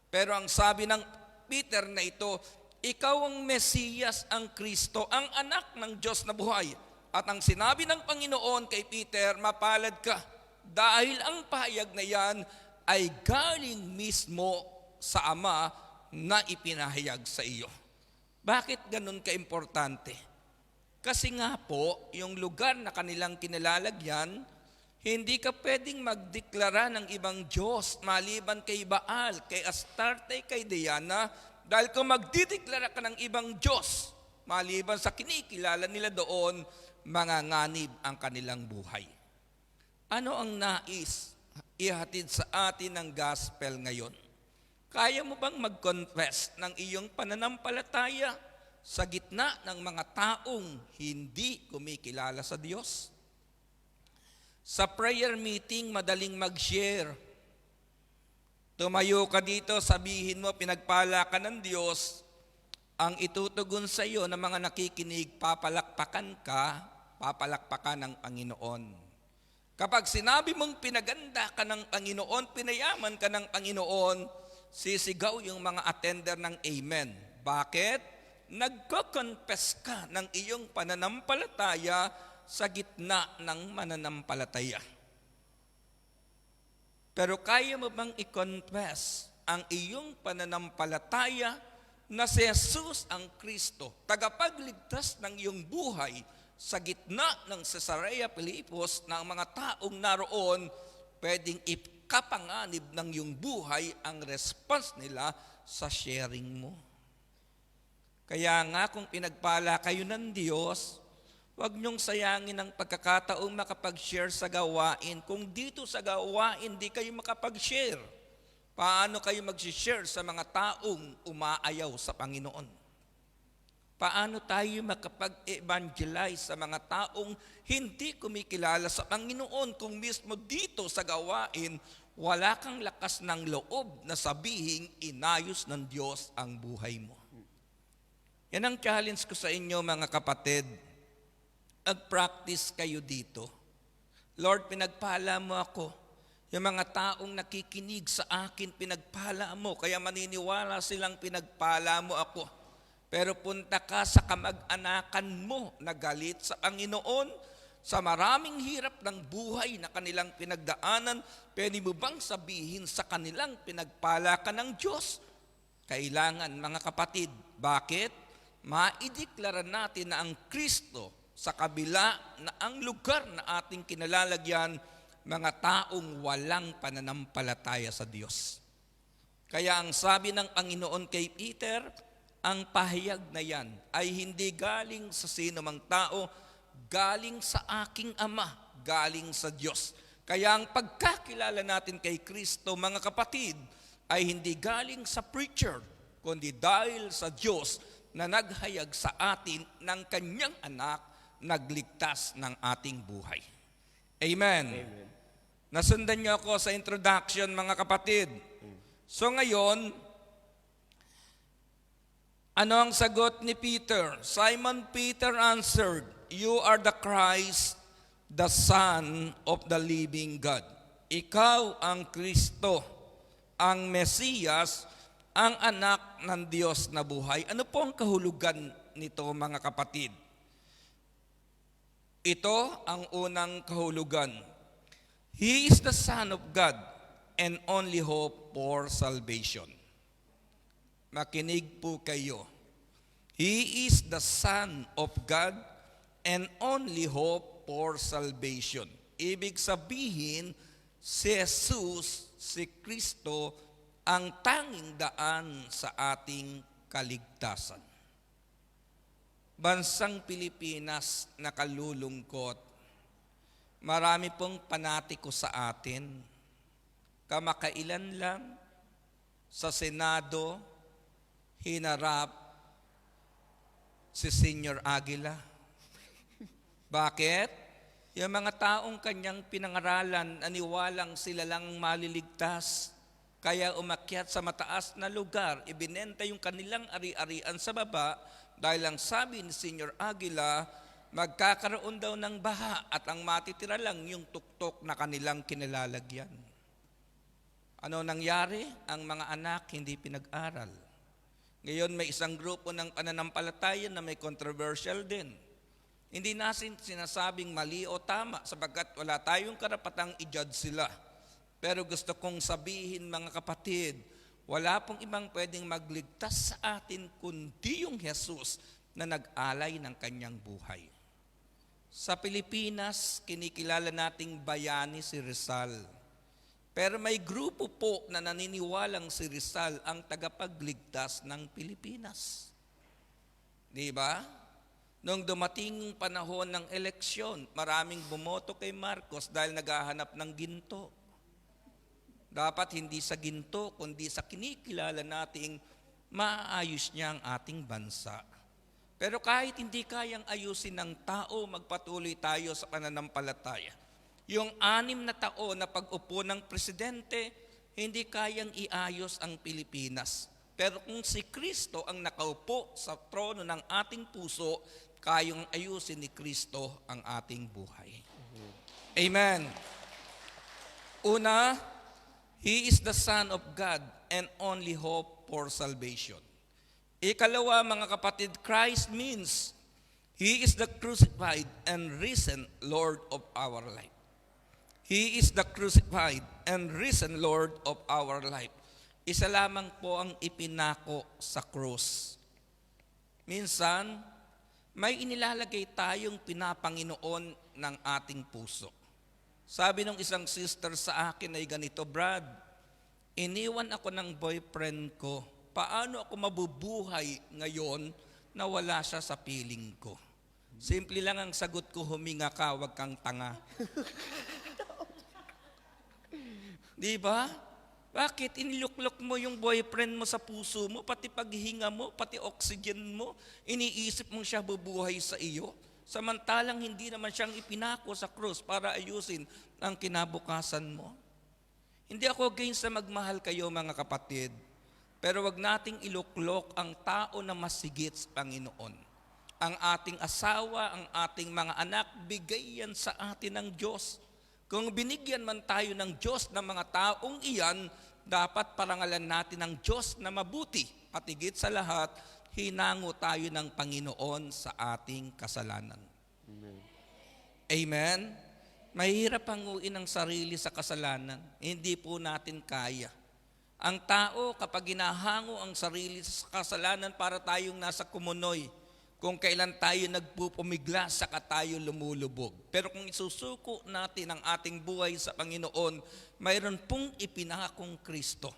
Pero ang sabi ng Peter na ito, ikaw ang Mesiyas, ang Kristo, ang anak ng Diyos na buhay. At ang sinabi ng Panginoon kay Peter, mapalad ka. Dahil ang pahayag na yan ay galing mismo sa Ama na ipinahayag sa iyo. Bakit ganun kaimportante? Kasi nga po, yung lugar na kanilang kinilalagyan, hindi ka pwedeng magdeklara ng ibang Diyos maliban kay Baal, kay Astarte, kay Diana, dahil kung magdideklara ka ng ibang Diyos maliban sa kinikilala nila doon, manganganib ang kanilang buhay. Ano ang nais ihatid sa atin ng gospel ngayon? Kaya mo bang mag-confess ng iyong pananampalataya sa gitna ng mga taong hindi kumikilala sa Diyos? Sa prayer meeting, madaling mag-share. Tumayo ka dito, sabihin mo, pinagpala ka ng Diyos, ang itutugon sa iyo ng mga nakikinig, papalakpakan ng Panginoon. Kapag sinabi mong pinaganda ka ng Panginoon, pinayaman ka ng Panginoon, sisigaw yung mga attender ng Amen. Bakit? Nagko-confess ka ng iyong pananampalataya sa gitna ng mananampalataya. Pero kaya mo bang i-confess ang iyong pananampalataya na si Jesus ang Kristo, tagapagligtas ng iyong buhay, sa gitna ng Cesarea Philippus na ang mga taong naroon pwedeng ikapanganib ng iyong buhay ang response nila sa sharing mo. Kaya nga kung pinagpala kayo ng Diyos, huwag niyong sayangin ang pagkakataong makapag-share sa gawain. Kung dito sa gawain di kayo makapag-share, paano kayo mag-share sa mga taong umaayaw sa Panginoon? Paano tayo makapag-evangelize sa mga taong hindi kumikilala sa Panginoon kung mismo dito sa gawain wala kang lakas ng loob na sabihing inayos ng Diyos ang buhay mo? Yan ang challenge ko sa inyo mga kapatid. Mag-practice kayo dito. Lord, pinagpala mo ako. Yung mga taong nakikinig sa akin, pinagpala mo. Kaya maniniwala silang pinagpala mo ako. Pero punta ka sa kamag-anakan mo na galit sa Panginoon, sa maraming hirap ng buhay na kanilang pinagdaanan, pwede mo bang sabihin sa kanilang pinagpala ka ng Diyos? Kailangan mga kapatid. Bakit? Maideklara natin na ang Kristo sa kabila na ang lugar na ating kinalalagyan, mga taong walang pananampalataya sa Diyos. Kaya ang sabi ng Panginoon kay Peter, ang pahayag na yan ay hindi galing sa sino mang tao, galing sa aking Ama, galing sa Diyos. Kaya ang pagkakilala natin kay Kristo, mga kapatid, ay hindi galing sa preacher, kundi dahil sa Diyos na naghayag sa atin ng kanyang anak, nagligtas ng ating buhay. Amen. Nasundan niyo ako sa introduction, mga kapatid. So ngayon, ano ang sagot ni Peter? Simon Peter answered, "You are the Christ, the Son of the living God." Ikaw ang Kristo, ang Mesiyas, ang anak ng Diyos na buhay. Ano po ang kahulugan nito, mga kapatid? Ito ang unang kahulugan. He is the Son of God and only hope for salvation. Makinig po kayo. He is the Son of God and only hope for salvation. Ibig sabihin, si Jesus, si Kristo, ang tanging daan sa ating kaligtasan. Bansang Pilipinas nakalulungkot. Marami pong panatiko sa atin. Kamakailan lang sa Senado, hinarap si Senior Aguila. Bakit? Yung mga taong kanyang pinangaralan, aniwalang sila lang maliligtas. Kaya umakyat sa mataas na lugar, ibinenta yung kanilang ari-arian sa baba dahil ang sabi ni Senior Aguila, magkakaroon daw ng baha at ang matitira lang yung tuktok na kanilang kinilalagyan. Ano nangyari? Ang mga anak hindi pinag-aral. Ngayon may isang grupo ng pananampalataya na may controversial din. Hindi natin sinasabing mali o tama sapagkat wala tayong karapatang i-judge sila. Pero gusto kong sabihin, mga kapatid, wala pong ibang pwedeng magligtas sa atin kundi yung Jesus na nag-alay ng kanyang buhay. Sa Pilipinas, kinikilala nating bayani si Rizal. Pero may grupo po na naniniwalang si Rizal ang tagapagligtas ng Pilipinas. Di ba? Noong dumating panahon ng eleksyon, maraming bumoto kay Marcos dahil naghahanap ng ginto. Dapat hindi sa ginto, kundi sa kinikilala nating maayos niya ang ating bansa. Pero kahit hindi kayang ayusin ng tao, magpatuloy tayo sa pananampalataya. Yung 6 na taon na pag-upo ng presidente, hindi kayang iayos ang Pilipinas. Pero kung si Kristo ang nakaupo sa trono ng ating puso, kayang ayusin ni Kristo ang ating buhay. Amen. Una, He is the Son of God and only hope for salvation. Ikalawa, mga kapatid, Christ means He is the crucified and risen Lord of our life. He is the crucified and risen Lord of our life. Isa lamang po ang ipinako sa krus. Minsan, may inilalagay tayong pinapanginoon ng ating puso. Sabi ng isang sister sa akin ay ganito, "Brad, iniwan ako ng boyfriend ko. Paano ako mabubuhay ngayon na wala siya sa piling ko?" Simple lang ang sagot ko, huminga ka, wag kang tanga. Di ba? Bakit? Iniluklok mo yung boyfriend mo sa puso mo, pati paghinga mo, pati oxygen mo, iniisip mong siya bubuhay sa iyo. Samantalang hindi naman siyang ipinako sa krus para ayusin ang kinabukasan mo. Hindi ako against sa magmahal kayo, mga kapatid. Pero wag nating iluklok ang tao na masigit sa Panginoon. Ang ating asawa, ang ating mga anak, bigay yan sa atin ng Diyos. Kung binigyan man tayo ng Diyos ng mga taong iyan, dapat parangalan natin ng Diyos na mabuti. At higit sa lahat, hinango tayo ng Panginoon sa ating kasalanan. Amen. Amen? Mahirap hanguin ang sarili sa kasalanan. Hindi po natin kaya. Ang tao, kapag ginahango ang sarili sa kasalanan, para tayong nasa kumunoy. Kung kailan tayo nagpupumigla, saka tayo lumulubog. Pero kung isusuko natin ang ating buhay sa Panginoon, mayroon pong ipinakong Kristo.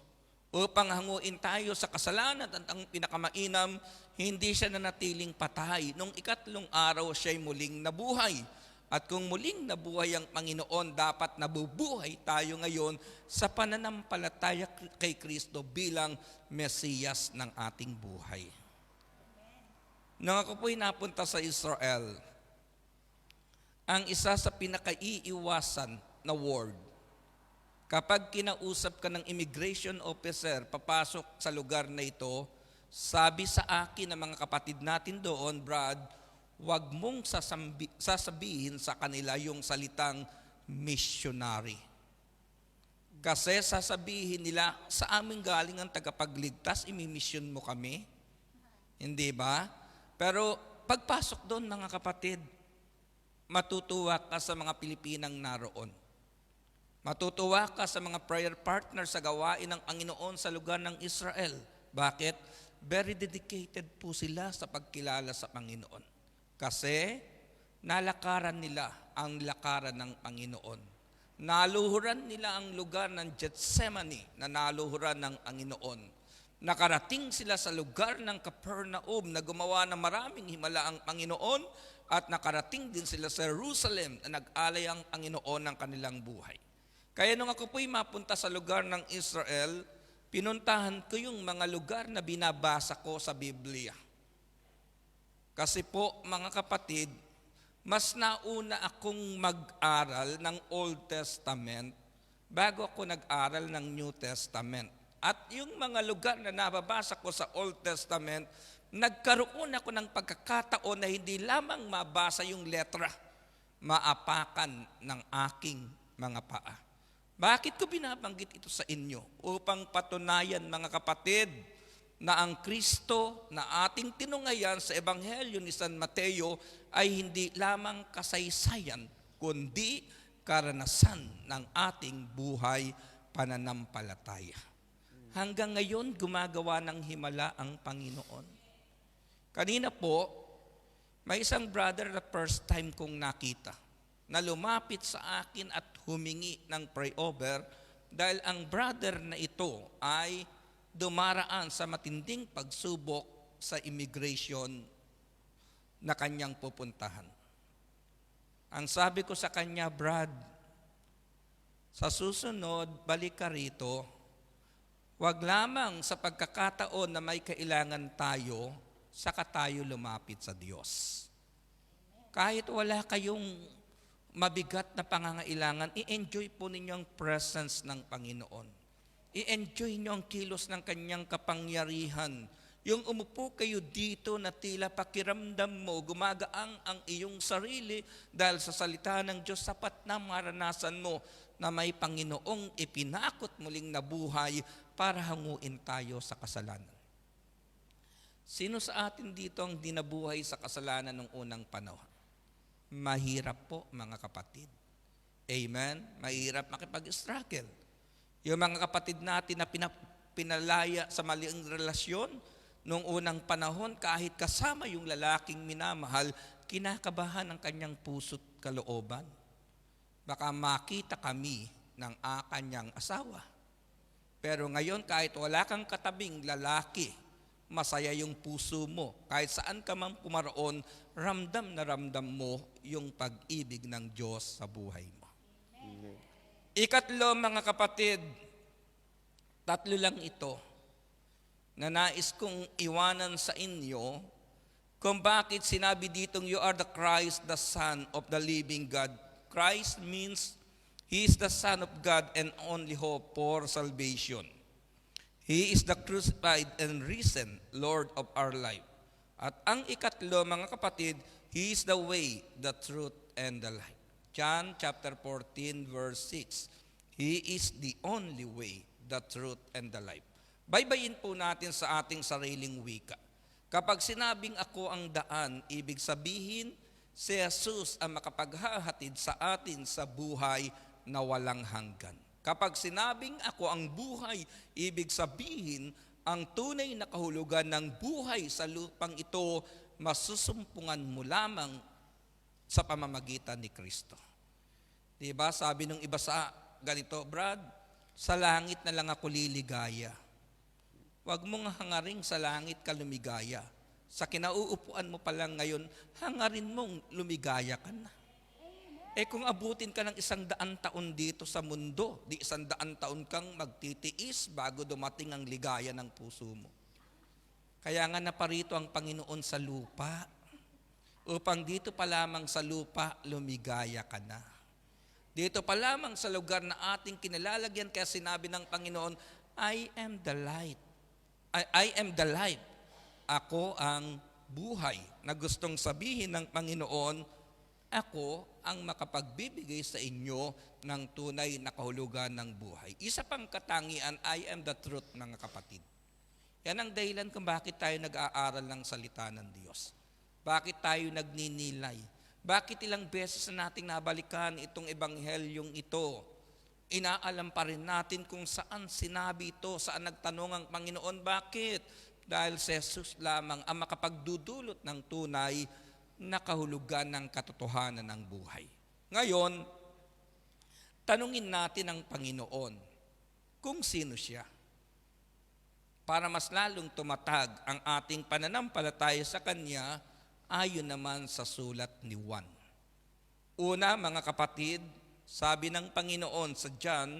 Upang hanguin tayo sa kasalanan at ang pinakamainam, hindi siya nanatiling patay. Nung 3 araw, siya'y muling nabuhay. At kung muling nabuhay ang Panginoon, dapat nabubuhay tayo ngayon sa pananampalataya kay Kristo bilang Mesiyas ng ating buhay. Nang ako po'y napunta sa Israel, ang isa sa pinakaiiwasan na word, kapag kinausap ka ng immigration officer, papasok sa lugar na ito, sabi sa akin ng mga kapatid natin doon, Brad, huwag mong sasabihin sa kanila yung salitang missionary. Kasi sasabihin nila, sa aming galing ang tagapagligtas, imimission mo kami. Hindi ba? Pero pagpasok doon, mga kapatid, matutuwa ka sa mga Pilipinang naroon. Matutuwa ka sa mga prayer partner sa gawain ng Panginoon sa lugar ng Israel. Bakit? Very dedicated po sila sa pagkilala sa Panginoon. Kasi nalakaran nila ang lakaran ng Panginoon. Naluhuran nila ang lugar ng Gethsemane na naluhuran ng Panginoon. Nakarating sila sa lugar ng Capernaum na gumawa ng maraming himala ang Panginoon at nakarating din sila sa Jerusalem na nag-alay ang Panginoon ng kanilang buhay. Kaya nung ako po'y mapunta sa lugar ng Israel, pinuntahan ko yung mga lugar na binabasa ko sa Biblia. Kasi po, mga kapatid, mas nauna akong mag-aral ng Old Testament bago ako nag-aral ng New Testament. At yung mga lugar na nababasa ko sa Old Testament, nagkaroon ako ng pagkakataon na hindi lamang mabasa yung letra, maapakan ng aking mga paa. Bakit ko binabanggit ito sa inyo? Upang patunayan, mga kapatid, na ang Kristo na ating tinungayan sa Ebanghelyo ni San Mateo ay hindi lamang kasaysayan, kundi karanasan ng ating buhay pananampalataya. Hanggang ngayon, gumagawa ng himala ang Panginoon. Kanina po, may isang brother na first time kong nakita na lumapit sa akin at humingi ng pray-over dahil ang brother na ito ay dumaraan sa matinding pagsubok sa immigration na kanyang pupuntahan. Ang sabi ko sa kanya, Brad, sa susunod, balik ka rito, wag lamang sa pagkakataon na may kailangan tayo, saka tayo lumapit sa Diyos. Kahit wala kayong mabigat na pangangailangan, i-enjoy po ninyo ang presence ng Panginoon. I-enjoy nyo ang kilos ng kanyang kapangyarihan. Yung umupo kayo dito na tila pakiramdam mo, gumagaang ang iyong sarili dahil sa salita ng Diyos, sapat na maranasan mo na may Panginoong ipinakot muling na buhay para hanguin tayo sa kasalanan. Sino sa atin dito ang dinabuhay sa kasalanan ng unang panahon? Mahirap po, mga kapatid. Amen? Mahirap makipag-struggle. Yung mga kapatid natin na pinalaya sa maling relasyon, noong unang panahon, kahit kasama yung lalaking minamahal, kinakabahan ang kanyang puso't kalooban. Baka makita kami ng kanyang asawa. Pero ngayon, kahit wala kang katabing lalaki, masaya yung puso mo. Kahit saan ka man pumaroon, ramdam na ramdam mo yung pag-ibig ng Diyos sa buhay mo. Ikatlo, mga kapatid, tatlo lang ito na nais kong iwanan sa inyo kung bakit sinabi ditong you are the Christ, the Son of the living God. Christ means He is the Son of God and only hope for salvation. He is the crucified and risen Lord of our life. At ang ikatlo, mga kapatid, He is the way, the truth, and the life. John chapter 14, verse 6. He is the only way, the truth, and the life. Baybayin po natin sa ating sariling wika. Kapag sinabing ako ang daan, ibig sabihin, si Jesus ang makapaghahatid sa atin sa buhay na walang hanggan. Kapag sinabing ako ang buhay, ibig sabihin, ang tunay na kahulugan ng buhay sa lupang ito, masusumpungan mo lamang sa pamamagitan ni Kristo. Diba? Sabi ng iba sa ganito, Brad, sa langit na lang ako liligaya. Huwag mong hangaring sa langit ka lumigaya. Sa kinauupuan mo pa lang ngayon, hangarin mong lumigaya ka na. kung abutin ka ng 100 taon dito sa mundo, di 100 taon kang magtitiis bago dumating ang ligaya ng puso mo. Kaya nga naparito ang Panginoon sa lupa, upang dito pa lamang sa lupa lumigaya ka na. Dito pa lamang sa lugar na ating kinalalagyan, kaya sinabi ng Panginoon, I am the light. I am the light. Ako ang buhay. Na gustong sabihin ng Panginoon, ako ang makapagbibigay sa inyo ng tunay na kahulugan ng buhay. Isa pang katangian, I am the truth, mga kapatid. Yan ang dahilan kung bakit tayo nag-aaral ng salita ng Diyos. Bakit tayo nagninilay? Bakit ilang beses na nating nabalikan itong ebanghelyong ito? Inaalam pa rin natin kung saan sinabi ito, saan nagtanong ang Panginoon. Bakit? Dahil si Jesus lamang ang makapagdudulot ng tunay na kahulugan ng katotohanan ng buhay. Ngayon, tanungin natin ang Panginoon kung sino siya. Para mas lalong tumatag ang ating pananampalataya sa Kanya, ayon naman sa sulat ni Juan. Una, mga kapatid, sabi ng Panginoon sa John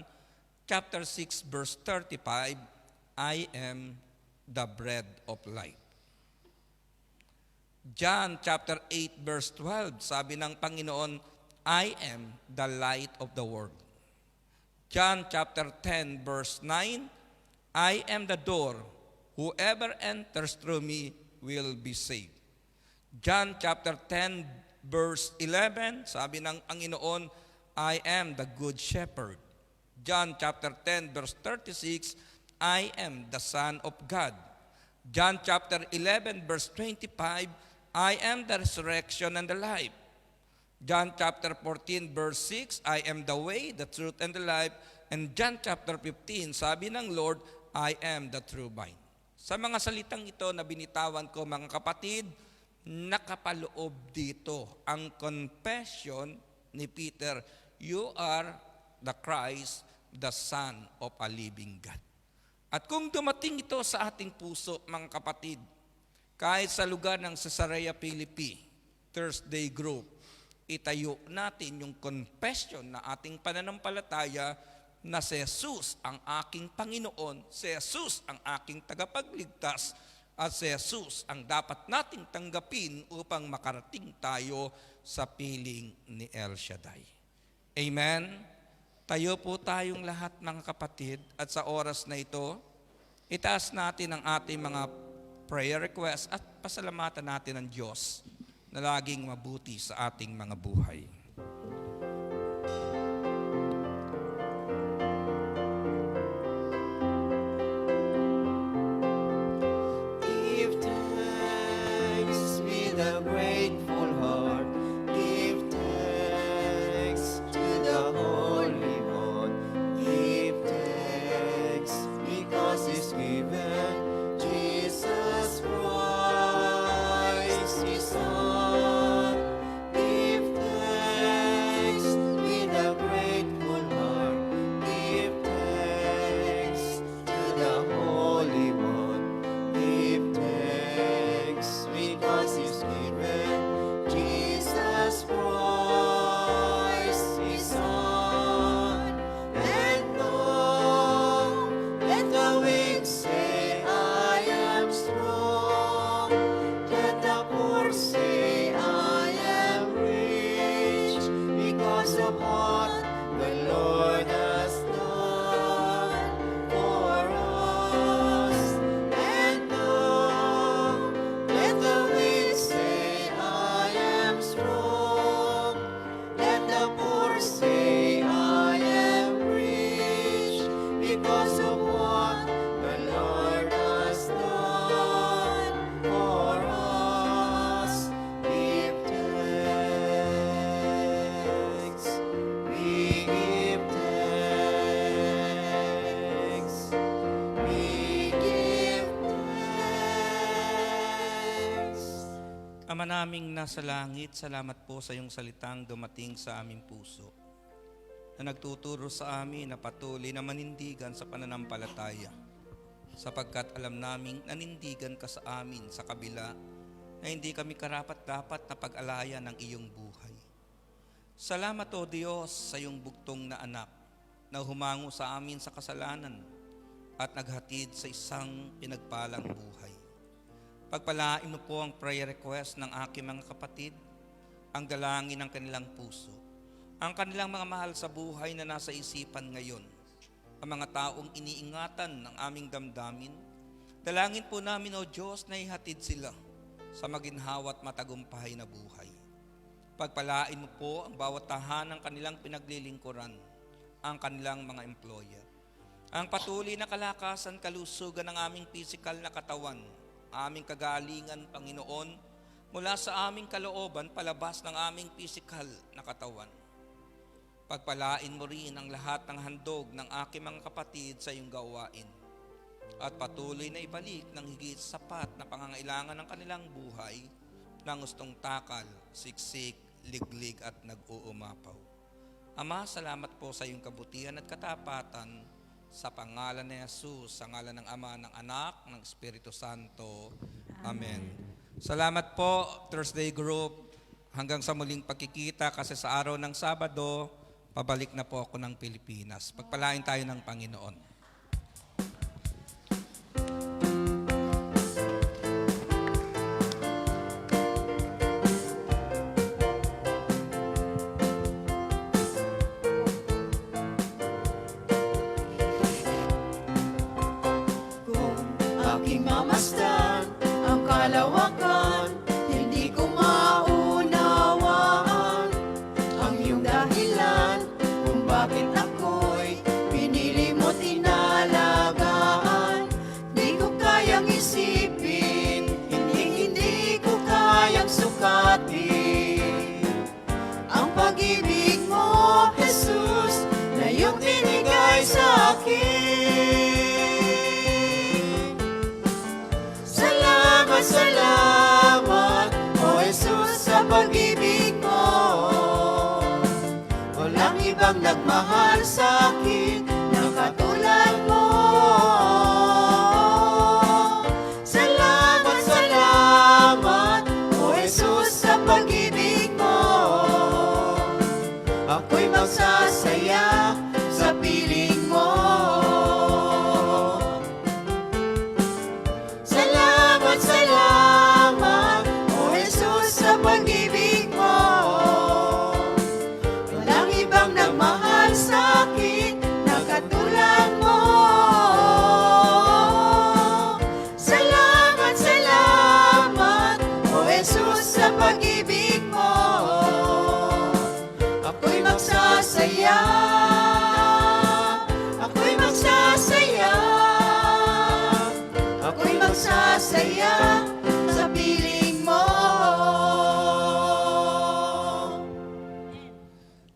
chapter 6 verse 35, I am the bread of life. John chapter 8 verse 12, sabi ng Panginoon, I am the light of the world. John chapter 10 verse 9, I am the door. Whoever enters through me will be saved. John chapter 10 verse 11, sabi ng Panginoon, I am the good shepherd. John chapter 10 verse 36, I am the Son of God. John chapter 11 verse 25, I am the resurrection and the life. John chapter 14 verse 6, I am the way, the truth, and the life. And John chapter 15, sabi ng Lord, I am the true vine. Sa mga salitang ito na binitawan ko, mga kapatid, nakapaloob dito ang confession ni Peter, you are the Christ, the Son of a living God. At kung dumating ito sa ating puso, mga kapatid, kahit sa lugar ng Caesarea Philippi, Thursday group, itayo natin yung confession na ating pananampalataya na si Jesus ang aking Panginoon, si Jesus ang aking tagapagligtas, at si Jesus ang dapat nating tanggapin upang makarating tayo sa piling ni El Shaddai. Amen? Tayo po tayong lahat, mga kapatid, at sa oras na ito, itaas natin ang ating mga prayer requests at pasalamatan natin ang Diyos na laging mabuti sa ating mga buhay. Give thanks with a grateful heart. Give thanks to the Holy One. Give thanks because He's given Jesus Christ, His Son. Give thanks with a grateful heart. Give thanks to the Holy One. Give thanks because He's given Jesus Christ, His Son. And now let the weak say, I am strong. Let the poor say, I am rich, because of what the Lord has done for us. And now let the weak say, I am strong. Let the poor say, I am rich, because of what the Lord has done for us. Give thanks. We give thanks. We give thanks. Ama naming nasa langit, salamat po sa iyong salitang dumating sa aming puso na nagtuturo sa amin na patuloy na manindigan sa pananampalataya, sapagkat alam naming nanindigan ka sa amin sa kabila na hindi kami karapat-dapat na pag-alaya ng iyong buhay. Salamat o Diyos sa iyong bugtong na anak na humango sa amin sa kasalanan at naghatid sa isang pinagpalang buhay. Pagpalain mo po ang prayer request ng aking mga kapatid, ang dalangin ng kanilang puso, ang kanilang mga mahal sa buhay na nasa isipan ngayon, ang mga taong iniingatan ng aming damdamin. Dalangin po namin o Diyos na ihatid sila sa maginhawa at matagumpay na buhay. Pagpalain mo po ang bawat tahanang kanilang pinaglilingkuran, ang kanilang mga employer. Ang patuloy na kalakasan, kalusugan ng aming physical na katawan, aming kagalingan, Panginoon, mula sa aming kalooban palabas ng aming physical na katawan. Pagpalain mo rin ang lahat ng handog ng aking mga kapatid sa iyong gawain at patuloy na ibalik ng higit sapat na pangangailangan ng kanilang buhay na gustong takal, siksik, liglig at nag-uumapaw. Ama, salamat po sa iyong kabutihan at katapatan sa pangalan ni Jesus, sa ngalan ng Ama, ng Anak, ng Espiritu Santo. Amen. Salamat po, Thursday Group. Hanggang sa muling pagkikita kasi sa araw ng Sabado, pabalik na po ako ng Pilipinas. Pagpalain tayo ng Panginoon. Aking mamasdan ang kalawakan, hindi ko maunawaan ang iyong dahilan kung bakit ako'y pinili mo tinalagaan. Di ko kayang isipin, hindi ko kayang sukatin ang pag-ibig mo, Jesus, na iyong binigay sa akin. Salamat, O Jesus, sa pag-ibig mo. Walang ibang nagmahal sa akin na katulad mo. Salamat, O Jesus, sa pag-ibig mo. Ako'y magsasaya sa piling mo. Salamat, O Jesus, sa pag-ibig mo. Walang ibang nagmahal sa akin na katulad mo. Salamat, O Jesus, sa pag-ibig mo. Ako'y magsasaya, ako'y magsasaya, ako'y magsasaya sa piling mo.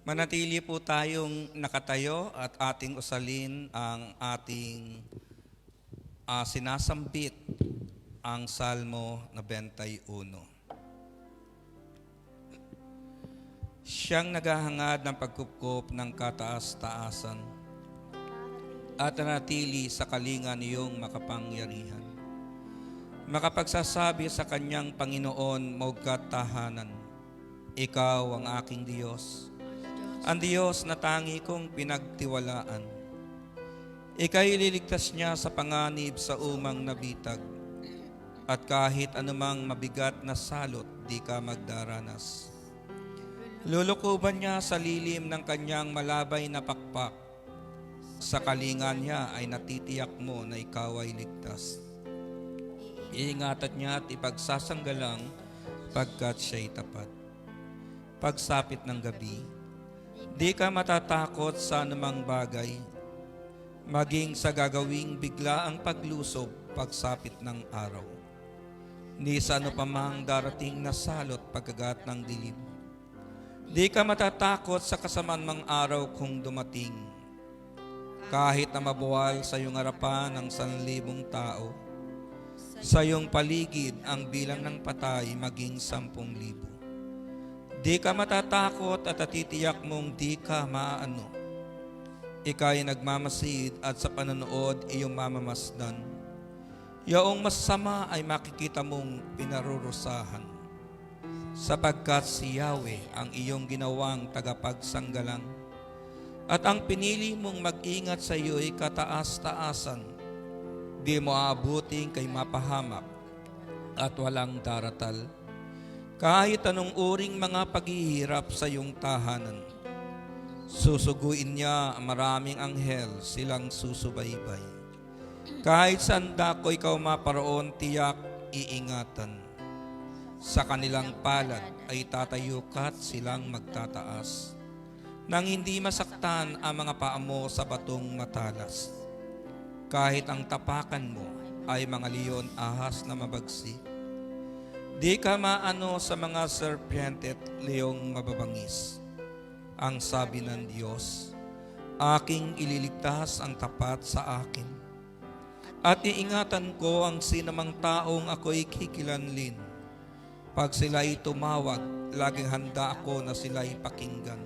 Manatili po tayong nakatayo at ating usalin ang ating sinasambit, ang Salmo 91. Siyang naghahangad ng pagkupkop ng kataas-taasan at nanatili sa kalinga niyong makapangyarihan. Makapagsasabi sa kanyang Panginoon, Mogkat tahanan, ikaw ang aking Diyos, ang Diyos na tangi kong pinagtiwalaan. Ika'y ililigtas niya sa panganib sa umang nabitag, at kahit anumang mabigat na salot, di ka magdaranas. Lulukuban niya sa lilim ng kanyang malabay na pakpak. Sa kalinga niya ay natitiyak mo na ikaw ay ligtas. Iingatan niya at ipagsasanggalang pagkat siya'y tapat. Pagsapit ng gabi, di ka matatakot sa anumang bagay, maging sa gagawing bigla ang paglusob pagsapit ng araw. Ni sa ano pa mang darating na salot pagkagat ng dilim. Di ka matatakot sa kasamaan mang araw kung dumating. Kahit na mabuwal sa iyong harapan ang 1,000 tao, sa iyong paligid ang bilang ng patay maging 10,000. Di ka matatakot at natitiyak mong di ka maaano. Ika'y nagmamasid at sa panonood iyong mamamasdan. Yaong masama ay makikita mong pinarurusahan. sapagkat si Yahweh ang iyong ginawang tagapagsanggalang, at ang pinili mong mag-ingat sa iyo'y kataas-taasan, di mo aabuting kay mapahamak at walang daratal. Kahit anong uring mga paghihirap sa iyong tahanan, susuguin niya ang maraming anghel silang susubaybay. Kahit saan dako ikaw maparoon, tiyak iingatan. Sa kanilang palad ay tatayo ka't silang magtataas, nang hindi masaktan ang mga paa mo sa batong matalas. Kahit ang tapakan mo ay mga leon ahas na mabagsik, di ka maano sa mga serpente at leong mababangis. Ang sabi ng Diyos, aking ililigtas ang tapat sa akin, at iingatan ko ang sinamang taong ako'y kikilanlin. Pag sila'y tumawag, laging handa ako na sila'y pakinggan.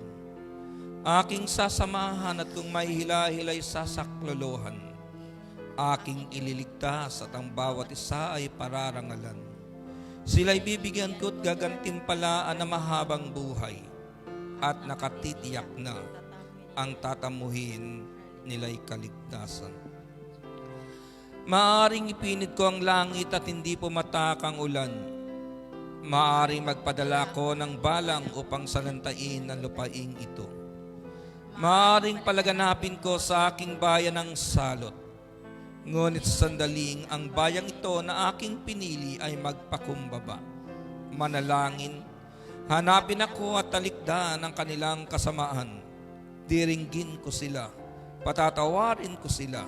Aking sasamahan at kung may hila-hila'y sasaklolohan, aking ililigtas at ang bawat isa ay pararangalan. Sila'y bibigyan ko't gagantimpalaan na mahabang buhay, at nakatitiyak na ang tatamuhin nila'y kaligtasan. Maaring ipinit ko ang langit at hindi pumatak ang ulan. Maaring magpadala ko ng balang upang salantain ang lupaing ito. Maaring palaganapin ko sa aking bayan ang salot. Ngunit sa sandaling ang bayang ito na aking pinili ay magpakumbaba. Manalangin, hanapin ako at talikdan ang kanilang kasamaan. Diringgin ko sila, patatawarin ko sila,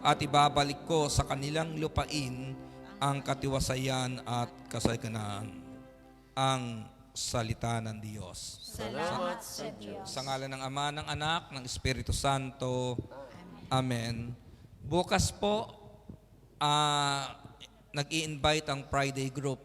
at ibabalik ko sa kanilang lupain ang katiwasayan at kasaganaan. Ang salita ng Diyos. Salamat sa Diyos. Sa ngalan ng Ama, ng Anak, ng Espiritu Santo. Amen. Bukas po, nag-i-invite ang Friday group